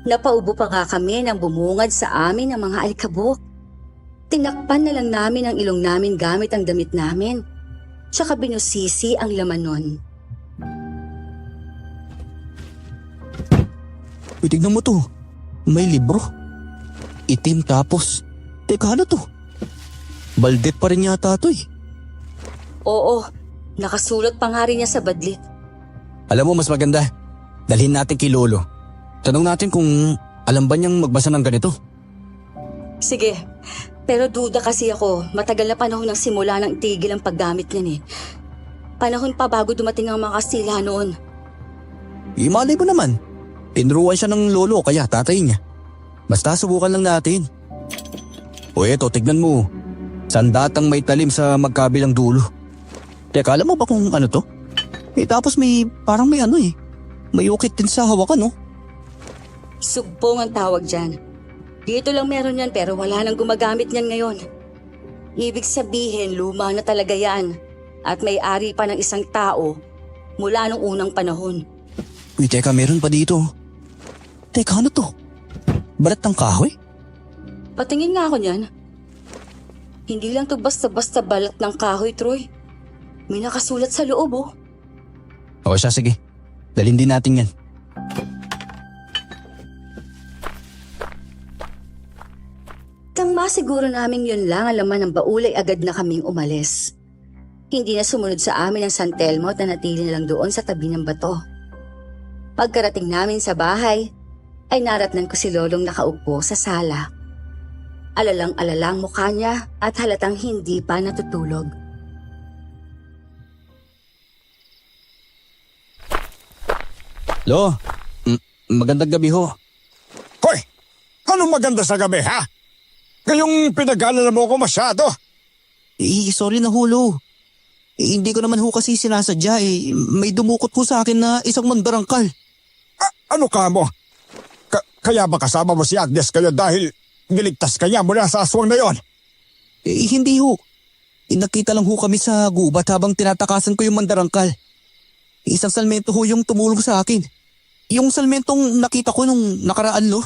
Napaubo pa nga kami nang bumungad sa amin ang mga alikabok. Tinakpan na lang namin ang ilong namin gamit ang damit namin. Tsaka binusisi ang laman nun. Uy, tignan mo to. May libro. Itim tapos. Teka, ano to? Baldet pa rin yata to Oo, nakasulat pa nga rin niya sa badlit. Alam mo, mas maganda. Dalhin natin kay Lolo. Tanong natin kung alam ba niyang magbasa ng ganito. Sige, pero duda kasi ako. Matagal na panahon ng simula nang itigil ang paggamit niyan eh. Panahon pa bago dumating ang mga Kastila noon. Malay mo naman. Tinuruan siya ng lolo kaya tatay niya. Basta subukan lang natin. O eto, tignan mo. Sandatang may talim sa magkabilang dulo. Teka, alam mo ba kung ano to? Tapos parang may may ukit din sa hawakan Sugbong ang tawag dyan. Dito lang meron yan pero wala nang gumagamit niyan ngayon. Ibig sabihin, luma na talaga yan. at may-ari pa ng isang tao mula nung unang panahon. Uy, teka, meron pa dito. Teka, ano to? Balat ng kahoy? Patingin nga ako niyan. Hindi lang to basta-basta balat ng kahoy, Troy. May nakasulat sa loob, oh. O siya, sige. Dalhin din natin yan. Nang masiguro naming yun lang ang laman ng baul ay agad na kaming umalis. Hindi na sumunod sa amin ang San Telmo at nanatili na lang doon sa tabi ng bato. Pagkarating namin sa bahay, ay naratnan ko si Lolong nakaupo sa sala. Alalang-alalang mukha niya at halatang hindi pa natutulog. Lo, magandang gabi ho. Hoy! Anong maganda sa gabi, ha? Ngayong pinag-alala mo ko masyado. Sorry na ho, Lo. Hindi ko naman ho kasi sinasadya eh. May dumukot ho sa akin na isang mandarangkal. Ano ka mo? Kaya ba kasama mo si Agnes kayo dahil niligtas ka niya mula sa aswang na yon? Hindi ho. Nakita lang ho kami sa gubat habang tinatakasan ko yung mandarangkal. Isang salmento ho yung tumulong sa akin. Yung salmentong nakita ko nung nakaraan, Lo.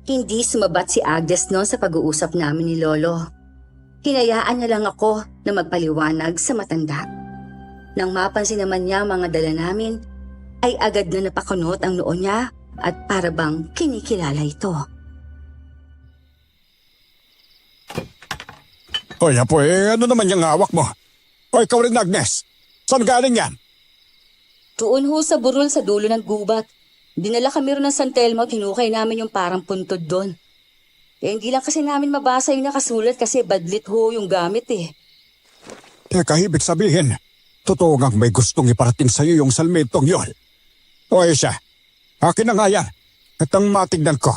Hindi sumabat si Agnes noon sa pag-uusap namin ni Lolo. Hinayaan niya lang ako na magpaliwanag sa matanda. Nang mapansin naman niya ang mga dala namin, ay agad na napakunot ang noo niya at para bang kinikilala ito. Hoy, apo, ano naman yung hawak mo? O ikaw rin, Agnes. Saan galing yan? Tuon ho sa burol sa dulo ng gubat. Dinala kami ron ng San Telmo at hinukay namin yung parang puntod doon. Hindi lang kasi namin mabasa yung nakasulat kasi badlit ho yung gamit eh. Teka, ibig sabihin, totoo ngang may gustong iparating sa'yo yung salmentong yon. O siya, akin na nga yan. At ang matignan ko.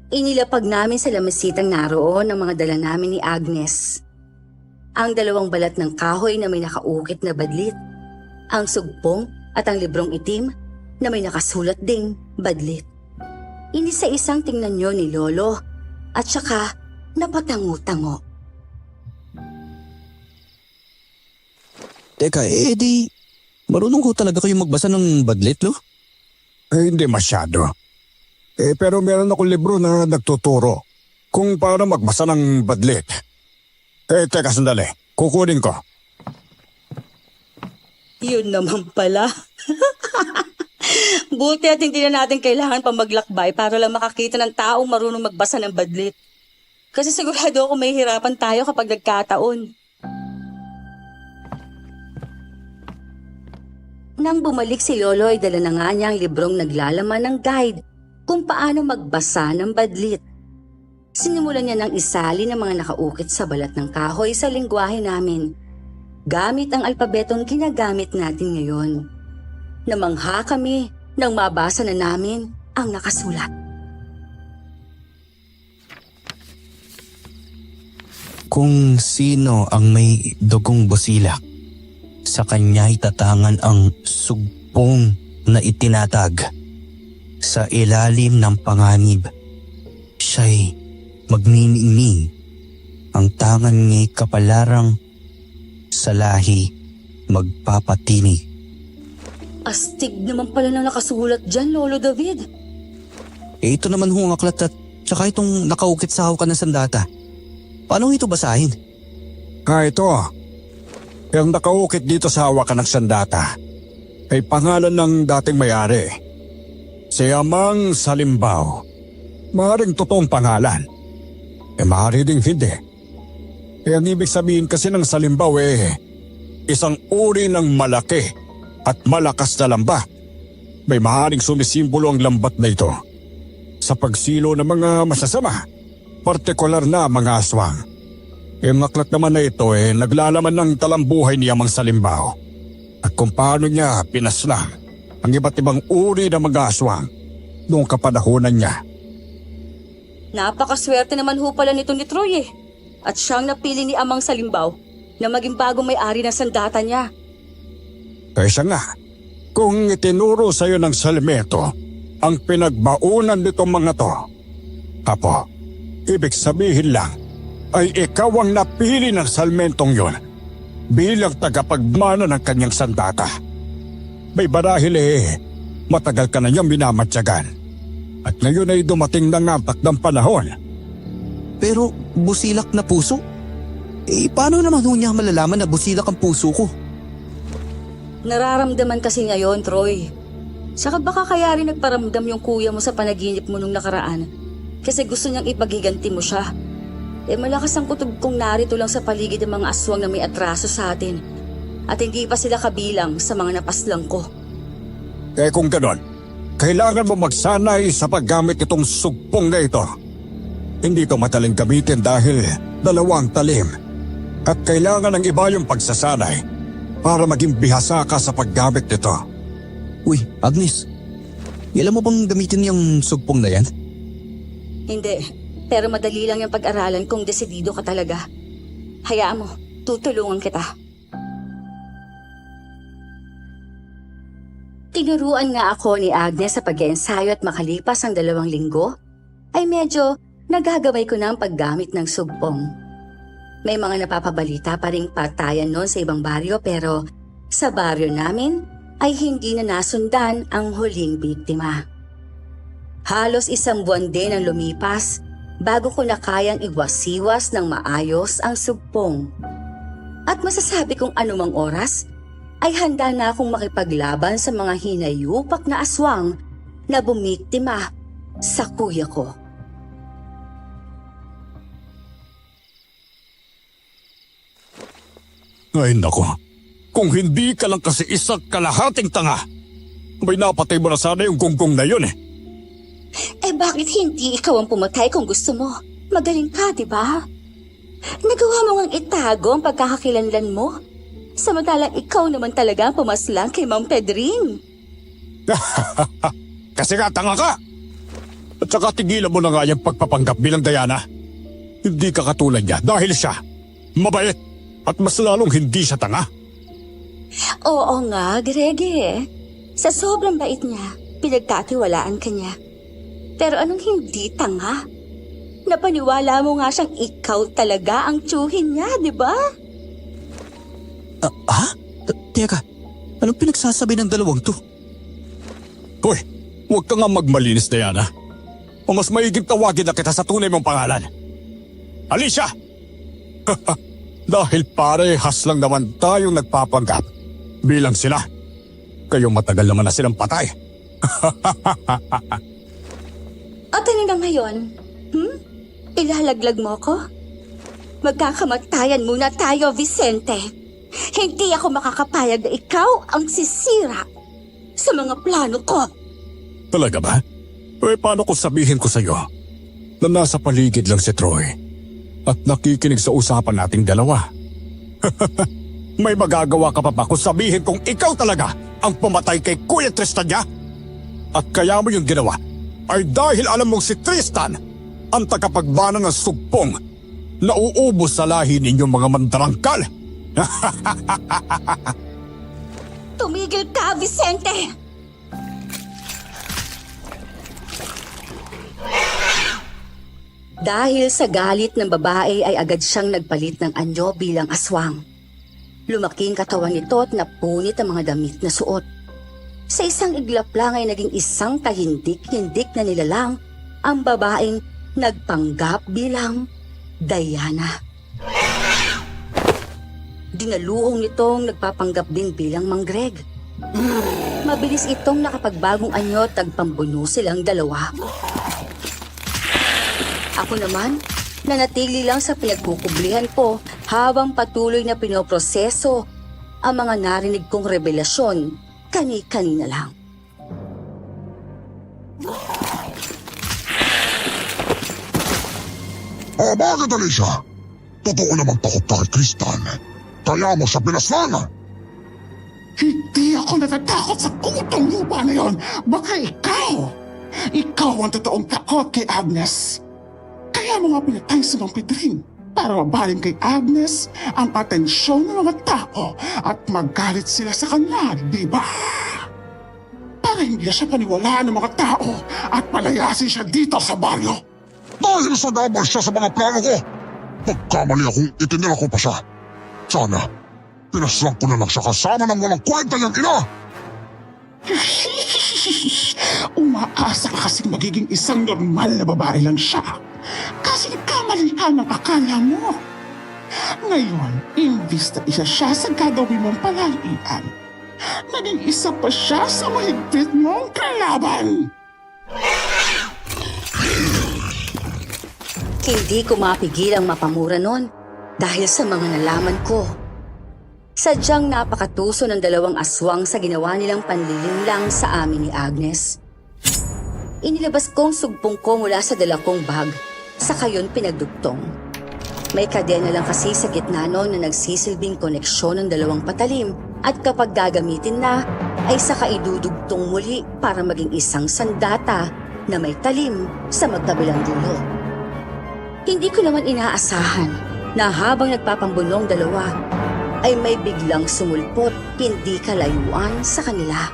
Inilapag namin sa lamisitang naroon ang mga dala namin ni Agnes. Ang dalawang balat ng kahoy na may nakaukit na badlit, ang sugpong at ang librong itim na may nakasulat ding badlit. Inisa-isang tingnan niyo ni Lolo at saka napatango-tango. Teka, di marunong ho talaga kayong magbasa ng badlit, Lo? Hindi masyado. Pero meron akong libro na nagtuturo kung paano magbasa ng badlit. Teka sandali, kukunin ko. Yun naman pala. Buti at hindi na natin kailangan pa maglakbay para lang makakita ng taong marunong magbasa ng badlit. Kasi sigurado ako may hirapan tayo kapag nagkataon. Nang bumalik si Lolo ay dala na nga niya ang librong naglalaman ng guide kung paano magbasa ng badlit. Sinimulan niya ng isali ng mga nakaukit sa balat ng kahoy sa lingwahe namin, gamit ang alpabetong ginagamit natin ngayon. Namangha kami nang mabasa na namin ang nakasulat. Kung sino ang may dugong busilak, sa kanya itatangan ang sugpong na itinatag. Sa ilalim ng panganib, siya'y magniningning. Ang tangan nga'y kapalarang sa lahi magpapatini. Astig naman pala na nakasulat dyan, Lolo David. Ito naman ho ang aklat at tsaka itong nakaukit sa hawakan ng sandata. Paano ito basahin? Ito. Yung nakaukit dito sa hawakan ng sandata ay pangalan ng dating may-ari. Si Amang Salimbao. Maaaring totoong pangalan. Maaari ding hindi. Ang ibig sabihin kasi ng Salimbao isang uri ng malaki at malakas na lambat. May maaaring sumisimbolo ang lambat na ito sa pagsilo ng mga masasama, partikular na mga aswang. Ang aklat naman na ito naglalaman ng talambuhay ni Amang Salimbao at kung paano niya pinaslang ang iba't ibang uri ng mga aswang noong kapanahunan niya. Napakaswerte naman ho pala nito ni Troy At siyang napili ni Amang Salimbao na maging bagong may-ari ng sandata niya. Siya nga, kung itinuro sa'yo ng salmeto ang pinagbaunan nitong mga to. Apo, ibig sabihin lang ay ikaw ang napili ng salmentong yon bilang tagapagmana ng kanyang sandata. May barahil matagal ka na niyang minamatyagan. At ngayon ay dumating na nga ang takdang panahon. Pero busilak na puso? Paano naman ho niya malalaman na busilak ang puso ko? Nararamdaman kasi niya yon, Troy. Saka baka kaya rin nagparamdam yung kuya mo sa panaginip mo nung nakaraan. Kasi gusto niyang ipaghiganti mo siya. Malakas ang kutob kong narito lang sa paligid ng mga aswang na may atraso sa atin. At hindi pa sila kabilang sa mga napaslang ko. Kung ganon, kailangan mo magsanay sa paggamit itong sugpong na ito. Hindi ito madaling gamitin dahil dalawang talim. At kailangan ng iba yung pagsasanay para maging bihasa ka sa paggamit nito. Uy, Agnes. Alam mo bang gamitin yung sugpong na yan? Hindi, pero madali lang yung pag-aralan kung desidido ka talaga. Hayaan mo, tutulungan kita. Tinuruan nga ako ni Agnes sa pag-iensayo at makalipas ang 2 linggo, ay medyo nagagamay ko na ang paggamit ng sugpong. May mga napapabalita pa ring patayan noon sa ibang baryo pero sa baryo namin ay hindi na nasundan ang huling biktima. Halos 1 buwan din ang lumipas bago ko na kayang iwasiwas ng maayos ang sugpong. At masasabi kong anumang oras ay handa na akong makipaglaban sa mga hinayupak na aswang na bumiktima sa kuya ko. Ay nako, kung hindi ka lang kasi isang kalahating tanga, may napatay mo na sana yung gunggong na yun Bakit hindi ikaw ang pumatay kung gusto mo? Magaling ka, di ba? Nagawa mo ngang itago ang pagkakakilanlan mo. Samantalang ikaw naman talaga ang pumaslang kay Ma'am Pedring. Kasi nga tanga ka! At saka tigilan mo na nga yung pagpapanggap bilang Diana. Hindi ka katulad niya dahil siya mabait at mas lalong hindi siya tanga. Oo nga, Grege. Sa sobrang bait niya, pinagkatiwalaan ka niya. Pero anong hindi tanga? Napaniwala mo nga siyang ikaw talaga ang tsuhin niya, di ba? Teka, anong pinagsasabi ng dalawang to? Hoy, huwag ka nga magmalinis, Diana. O mas maiging tawagin na kita sa tunay mong pangalan. Alicia! Dahil parehas lang naman tayong nagpapanggap. Bilang sila, kayong matagal naman na silang patay. At ano na ngayon? Ilalaglag mo ko? Magkakamatayan muna tayo, Vicente. Hindi ako makakapayag na ikaw ang sisira sa mga plano ko. Talaga ba? Paano kung sabihin ko sa'yo na nasa paligid lang si Troy at nakikinig sa usapan nating dalawa? May magagawa ka pa ba kung sabihin kung ikaw talaga ang pumatay kay Kuya Tristan niya? At kaya mo yung ginawa ay dahil alam mong si Tristan ang tagapagbana ng sugpong na uubos sa lahi ninyong mga mandarangkal. Tumigil ka, Vicente! Dahil sa galit ng babae ay agad siyang nagpalit ng anyo bilang aswang. Lumaki ang katawan nito at napunit ang mga damit na suot. Sa isang iglap lang ay naging isang kahindik-hindik na nilalang ang babaeng nagpanggap bilang Diana. Dinaluhong nitong nagpapanggap din bilang Mang Greg. Mabilis itong nakapagbagong anyo at nagpambuno silang dalawa. Ako naman, nanatili lang sa pinagkukublihan ko habang patuloy na pinoproseso ang mga narinig kong revelasyon kani-kanina lang. Bakit, Alicia? Totoo naman takot ka kay Tristan. Kaya mo siya pinaslang. Hindi ako natatakot sa kutong lupa na yon. Baka ikaw. Ikaw ang totoong takot kay Agnes. Kaya mo nga pinatay si Ma'am Pedring para mabaling kay Agnes ang atensyon ng mga tao at magalit sila sa kanya, di ba? para hindi siya paniwalaan ng mga tao at palayasin siya dito sa baryo. Dahil sa damay siya sa mga plano ko, nagkamali akong itinira ko pa siya. Sana, pinaslang ko na lang siya kasama ng walang kwenta niyang ina. Umaasa ka kasing magiging isang normal na babae lang siya. Kasi kamalihan ang akala mo. Ngayon, imbis na isa siya sa gagawin mong palalian, naging isa pa siya sa mahigpit mong kalaban. Hindi ko mapigil ang mapamura nun dahil sa mga nalaman ko. Sadyang napakatuso ng dalawang aswang sa ginawa nilang panlilinlang sa amin ni Agnes. Inilabas kong sugpong ko mula sa dala kong bag, saka yun pinagdugtong. May kadena lang kasi sa gitna noon na nagsisilbing koneksyon ng dalawang patalim at kapag gagamitin na, ay saka idudugtong muli para maging isang sandata na may talim sa magkabilang dulo. Hindi ko naman inaasahan na habang nagpapambunong dalawa, ay may biglang sumulpot hindi kalayuan sa kanila.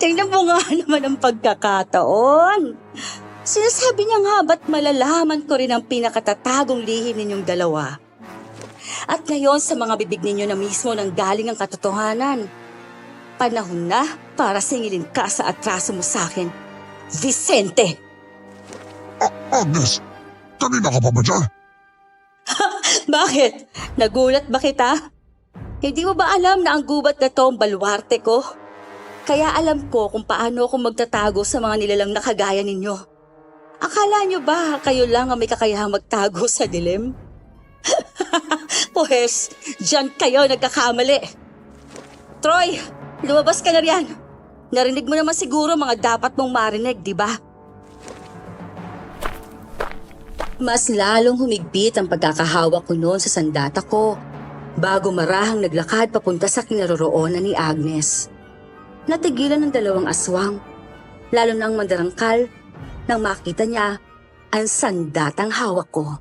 Tingnan mo nga naman ang pagkakataon. Sinasabi niya nga ba't malalaman ko rin ang pinakatatagong lihim ninyong dalawa. At ngayon sa mga bibig ninyo na mismo nang galing ang katotohanan. Panahon na para singilin ka sa atraso mo sa akin, Vicente! Agnes, kanina ka pa ba dyan? Bakit? Nagulat ba kita? Hindi mo ba alam na ang gubat na to ang baluarte ko? Kaya alam ko kung paano ako magtatago sa mga nilalang na kagaya ninyo. Akala nyo ba kayo lang ang may kakayahang magtago sa dilim? Pues, dyan kayo nagkakamali. Troy, lumabas ka na riyan. Narinig mo naman siguro mga dapat mong marinig, di ba? Mas lalong humigpit ang pagkakahawak ko noon sa sandata ko bago marahang naglakad papunta sa kinaroroonan ni Agnes. Natigilan ng dalawang aswang, lalo na ang mandarangkal nang makita niya ang sandatang hawak ko.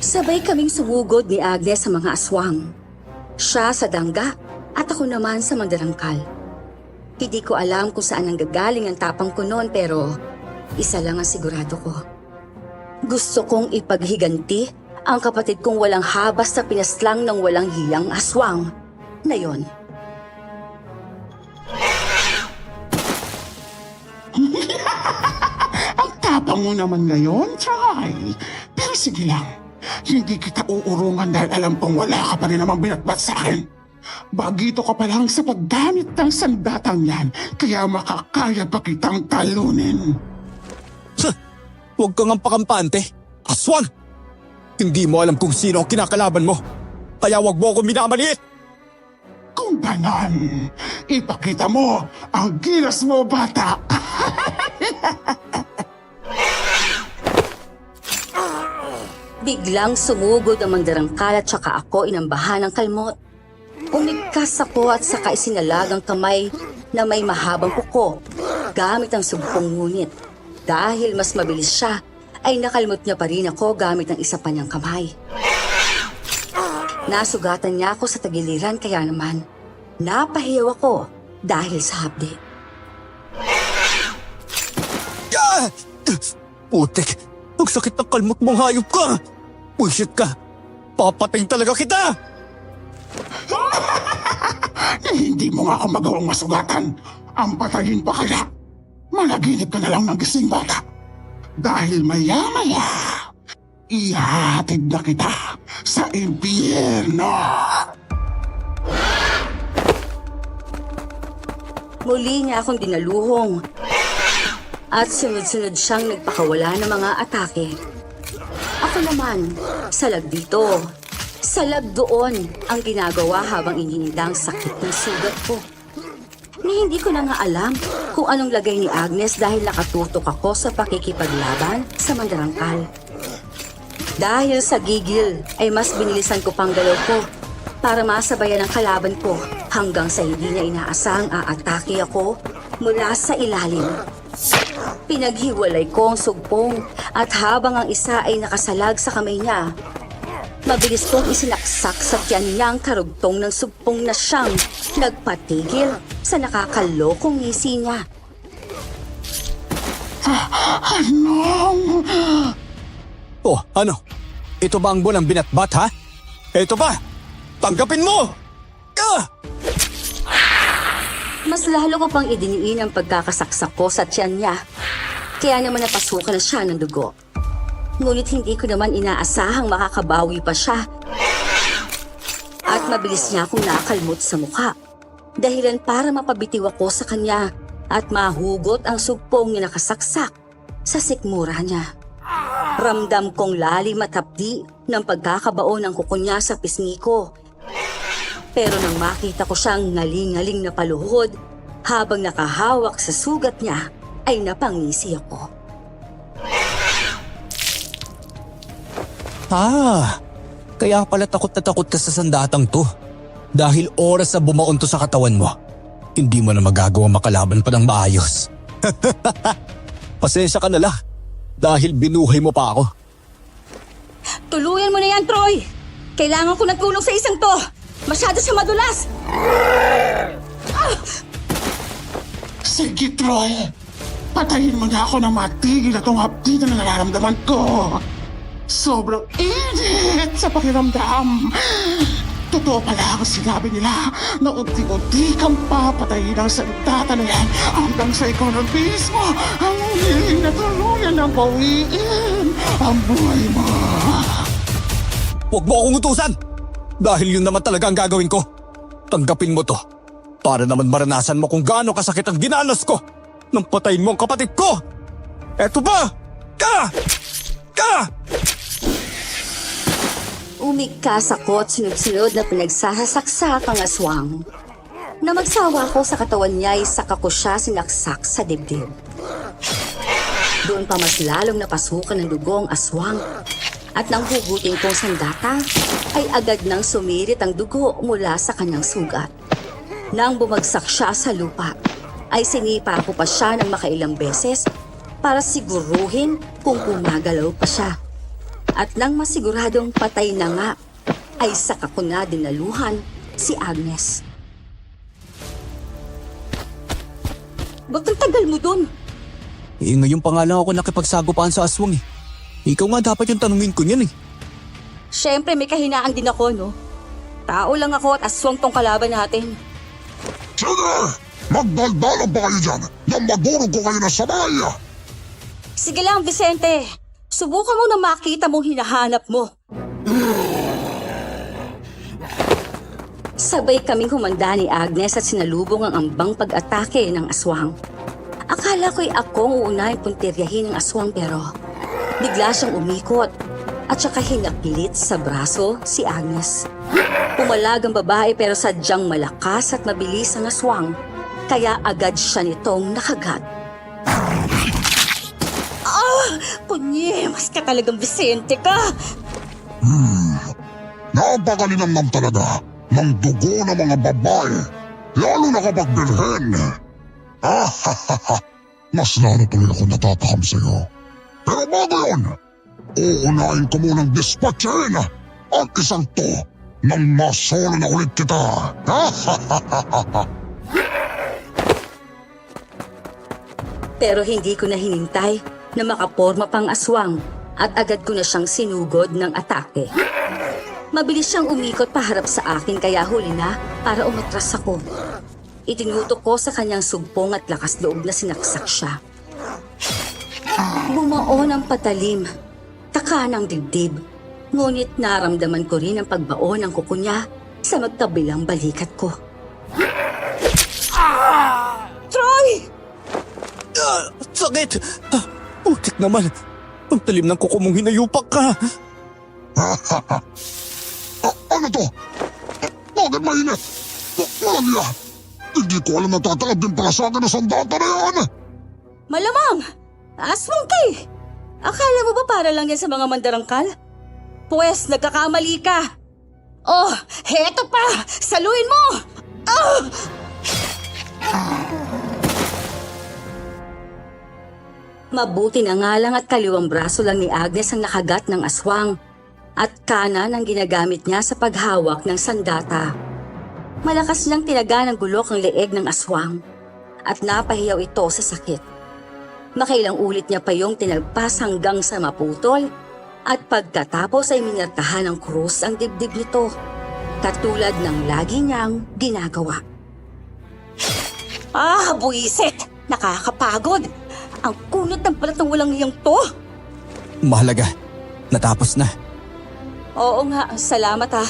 Sabay kaming sumugod ni Agnes sa mga aswang. Siya sa dangga at ako naman sa mandarangkal. Hindi ko alam kung saan nanggagaling ang tapang ko noon pero isa lang ang sigurado ko. Gusto kong ipaghiganti ang kapatid kong walang habas na pinaslang ng walang hiyang aswang na yon. Ang tapang mo naman ngayon, Troy. Pero sige lang, hindi kita uurungan dahil alam kong wala ka pa rin namang binatbat sa akin. Bagito ka pa lang sa paggamit ng sandatang yan, kaya makakaya pa kitang talunin. Huwag kang ang pakampante. Aswang! Hindi mo alam kung sino ang kinakalaban mo. Kaya huwag mo ako minamaliit. Kung ganon, ipakita mo ang gilas mo, bata. Biglang sumugod ang mandarangkal at saka ako inambahan ng kalmot. Umigkas ako at saka isinalagang kamay na may mahabang kuko gamit ang sugpong ngunit. Dahil mas mabilis siya, ay nakalmot niya pa rin ako gamit ang isa pa niyang kamay. Nasugatan niya ako sa tagiliran kaya naman napahiyaw ako dahil sa hapdi. Putik! Ang sakit ng kalmot mong hayop ka! Buisit ka! Papatayin talaga kita! Hindi mo nga ako magawang masugatan. Ang patayin pa kaya. Managinip ka na lang ng gising, bata. Dahil maya-maya, ihahatid na kita sa impyerno. Muli niya akong dinaluhong at sunod-sunod siyang nagpakawala ng mga atake. Ako naman, salag dito, salag doon ang ginagawa habang inininda ang sakit ng sugat ko. Ni hindi ko na nga alam kung anong lagay ni Agnes dahil nakatutok ako sa pakikipaglaban sa mandarangkal. Dahil sa gigil ay mas binilisan ko pang galaw ko para masabayan ang kalaban ko hanggang sa hindi niya inaasahang aatake ako mula sa ilalim. Pinaghiwalay ko ang sugpong at habang ang isa ay nakasalag sa kamay niya, mabilis kong isinaksak sa tiyan niya ang karugtong ng sugpong na siyang nagpatigil sa nakakalokong ngisi niya. Anong? Oh, ano? Ito ba ang buwan ng binatbat, ha? Ito ba? Tanggapin mo! Ah! Mas lalo ko pang idiniin ang pagkakasaksak ko sa tiyan niya. Kaya naman napasukan na siya ng dugo. Ngunit hindi ko naman inaasahang makakabawi pa siya. At mabilis niya akong nakalmot sa mukha. Dahilan para mapabitiw ako sa kanya at mahugot ang sugpong na nakasaksak sa sikmura niya. Ramdam kong lalim at hapdi ng pagkakabaon ng kuko niya sa pisngi ko. Pero nang makita ko siyang ngaling-ngaling na paluhod habang nakahawak sa sugat niya, ay napangisi ako. Kaya pala takot na takot ka sa sandatang to. Dahil oras na bumaon to sa katawan mo, hindi mo na magagawa makalaban pa ng maayos. Pasensya ka na lang, dahil binuhay mo pa ako. Tuluyan mo na yan, Troy! Kailangan ko ng tulong sa isang to! Masyado siya madulas! Sige, Troy. Patayin mo na ako na matigil na itong hapdi na nararamdaman ko. Sobrang init sa pakiramdam. Totoo pala ang sinabi nila na unti-unti kang papatayin ng sandata na yan hanggang sa ikaw na mismo ang hiling na tuluyan ng bawiin ang buhay mo. Huwag mo akong utusan! Dahil yun naman talaga ang gagawin ko. Tanggapin mo to. Para naman maranasan mo kung gaano kasakit ang ginanas ko nang patayin mo ang kapatid ko! Eto ba? Ka! Umigkas ako at sunod-sunod na pinagsasaksak ang aswang. Na magsawa ko sa katawan niya ay saka ko siya sinaksak sa dibdib. Doon pa mas lalong napasukan ng dugo ang aswang. At nang hugutin kong sandata, ay agad nang sumirit ang dugo mula sa kanyang sugat. Nang bumagsak siya sa lupa, ay sinipa ko pa siya ng makailang beses para siguruhin kung gumagalaw pa siya. At nang masiguradong patay na nga, ay saka ko na dinaluhan si Agnes. Ba't ang tagal mo dun? Ngayon pa nga lang ako nakipagsagupaan sa aswang eh. Ikaw nga dapat yung tanungin ko niyan eh. Siyempre may kahinaan din ako, no? Tao lang ako at aswang tong kalaban natin. Sige! Magdaldalan ba kayo dyan? Nang madurog ko kayo na sabay! Sige lang, Vicente. Subukan mo na makita mong hinahanap mo. Sabay kaming humanda ni Agnes at sinalubong ang ambang pag-atake ng aswang. Akala ko'y akong uunahin puntiryahin ng aswang pero bigla siyang umikot at saka hinaglit sa braso si Agnes. Pumalag ang babae pero sadyang malakas at mabilis ang aswang kaya agad siya nitong nakagat. Kunyemas ka talagang Vicente ka! Napakalinamnam talaga ng dugo ng mga babae, lalo na kapag bilhin. Mas lalo tuloy ako natatakam sa'yo. Pero bago yun, uunahin ko munang dispatchahin ang isang to nang masolo na ulit kita. Pero hindi ko na hinintay na makaporma pang aswang at agad ko na siyang sinugod ng atake. Mabilis siyang umikot paharap sa akin kaya huli na para umatras ako. Itinutok ko sa kanyang sugpong at lakas loob na sinaksak siya. Bumaon ang patalim, taka ng dibdib. Ngunit naramdaman ko rin ang pagbaon ng kuko niya sa magkabilang balikat ko. Troy! Sakit! Putik naman. Ang talim ng kuko mong hinayupak ka. Ano to? Bakit mainit? Walang iya. Hindi ko alam na tatalab din pala sa akin na sandata na yan. Malamang! Aswang ka eh! Akala mo ba para lang yan sa mga mandarangkal? Pwes, nagkakamali ka! Oh, heto pa! Saluin mo! Mabuti na nga lang at kaliwang braso lang ni Agnes ang nakagat ng aswang at kanan ang ginagamit niya sa paghawak ng sandata. Malakas niyang tinaga ng gulok ang leeg ng aswang at napahiyaw ito sa sakit. Makailang ulit niya pa yung tinagpas hanggang sa maputol at pagkatapos ay minarkahan ng krus ang dibdib nito, katulad ng lagi niyang ginagawa. Buwisit! Nakakapagod! Ang kunot ng balat ng walang iyong to! Mahalaga. Natapos na. Oo nga, salamat ha.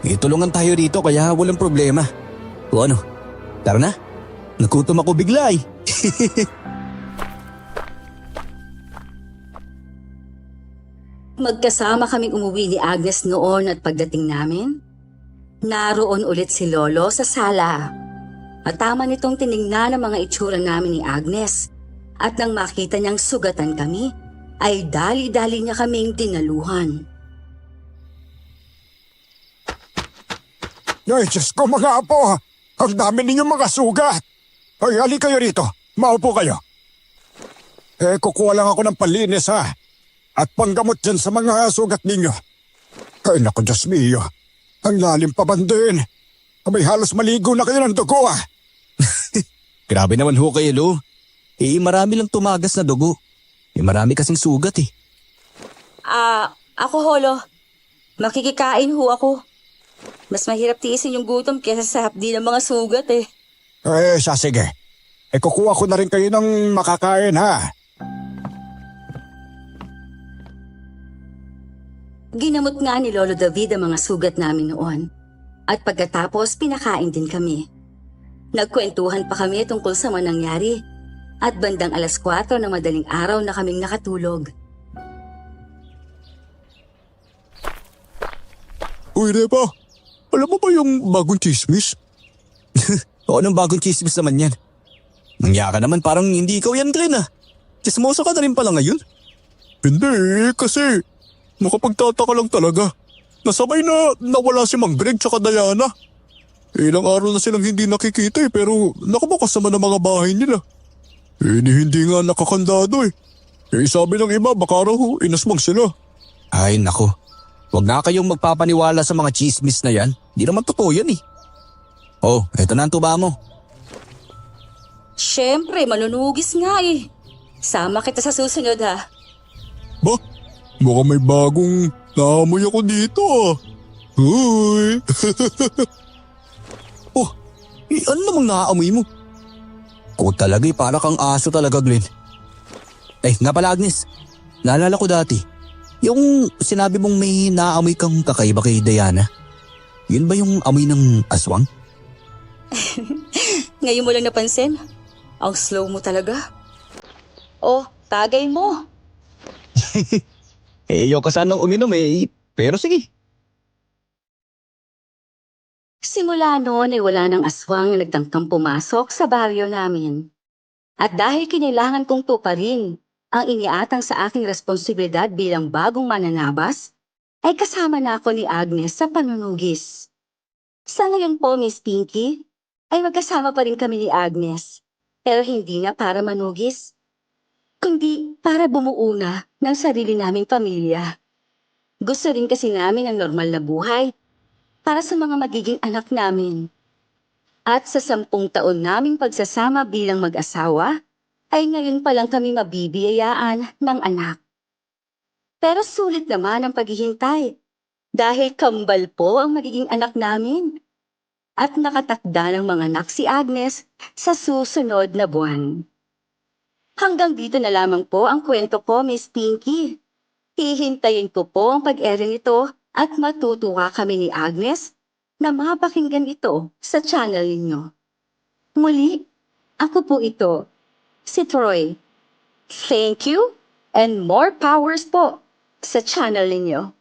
Itulungan tayo dito kaya walang problema. O ano? Tara na. Nagutom ako bigla eh. Magkasama kaming umuwi ni Agnes noon at pagdating namin, naroon ulit si Lolo sa sala. Matama nitong tiningnan ang mga itsura namin ni Agnes at nang makita niyang sugatan kami, ay dali-dali niya kaming dinaluhan. Ay, Diyos ko mga apo! Ang dami ninyong mga sugat! Ay, hali kayo rito. Maupo kayo. Kukuha lang ako ng palinis ha. At panggamot dyan sa mga sugat ninyo. Ay, naku, Diyos mio. Ang lalim pa bandin. May halos maligo na kayo ng dugo ah. Grabe naman ho kayo, Lo. Marami lang tumagas na dugo. Marami kasing sugat eh. Ako Holo. Makikikain ho ako. Mas mahirap tiisin yung gutom kaysa sa hapdi ng mga sugat eh. Sige. Kukuha ko na rin kayo ng makakain ha. Ginamot nga ni Lolo David ang mga sugat namin noon. At pagkatapos pinakain din kami. Nagkwentuhan pa kami tungkol sa mga nangyari. At bandang 4:00 ng madaling araw na kaming nakatulog. Uy, Repa. Alam mo ba yung bagong chismis? O anong bagong chismis naman yan? Nangya ka naman parang hindi ikaw yan, Glenn ah. Chismoso ka na rin pala ngayon. Hindi, kasi makapagtataka lang talaga. Nasabay na nawala si Mang Greg tsaka Diana. Ilang araw na silang hindi nakikita pero nakabukas naman ang mga bahay nila. Hindi nga nakakandado sabi ng iba baka raw inasmang sila. Ay nako, wag na kayong magpapaniwala sa mga chismis na yan. Di naman totoo yan eh. Oh, eto na ang tuba mo. Siyempre, manunugis nga eh. Sama kita sa susunod ha. Ba? Baka may bagong naamoy ako dito ah. Uy! Ano namang naaamoy mo? Ko talaga para kang aso talaga, Glenn. Nga pala Agnes, naalala ko dati, yung sinabi mong may naaamoy kang kakaiba kay Diana. Yun ba yung amoy ng aswang? Ngayon mo lang napansin? Ang slow mo talaga. Tagay mo. Ayoko sanang uminom pero sige. Simula noon ay wala ng aswang na nagtangkang pumasok sa baryo namin. At dahil kinailangan kong tuparin ang iniatang sa aking responsibilidad bilang bagong mananabas, ay kasama na ako ni Agnes sa panunugis. Sa ngayon po, Miss Pinky, ay magkasama pa rin kami ni Agnes. Pero hindi na para manugis, kundi para bumuo na ng sarili naming pamilya. Gusto rin kasi namin ang normal na buhay para sa mga magiging anak namin. At sa 10 taon naming pagsasama bilang mag-asawa, ay ngayon pa lang kami mabibiyayaan ng anak. Pero sulit naman ang paghihintay, dahil kambal po ang magiging anak namin. At nakatakda ng mga anak si Agnes sa susunod na buwan. Hanggang dito na lamang po ang kwento ko, Miss Pinky. Hihintayin ko po ang pag-airing ito at matutuwa kami ni Agnes na mapakinggan ito sa channel ninyo. Muli, ako po ito, si Troy. Thank you and more powers po sa channel ninyo.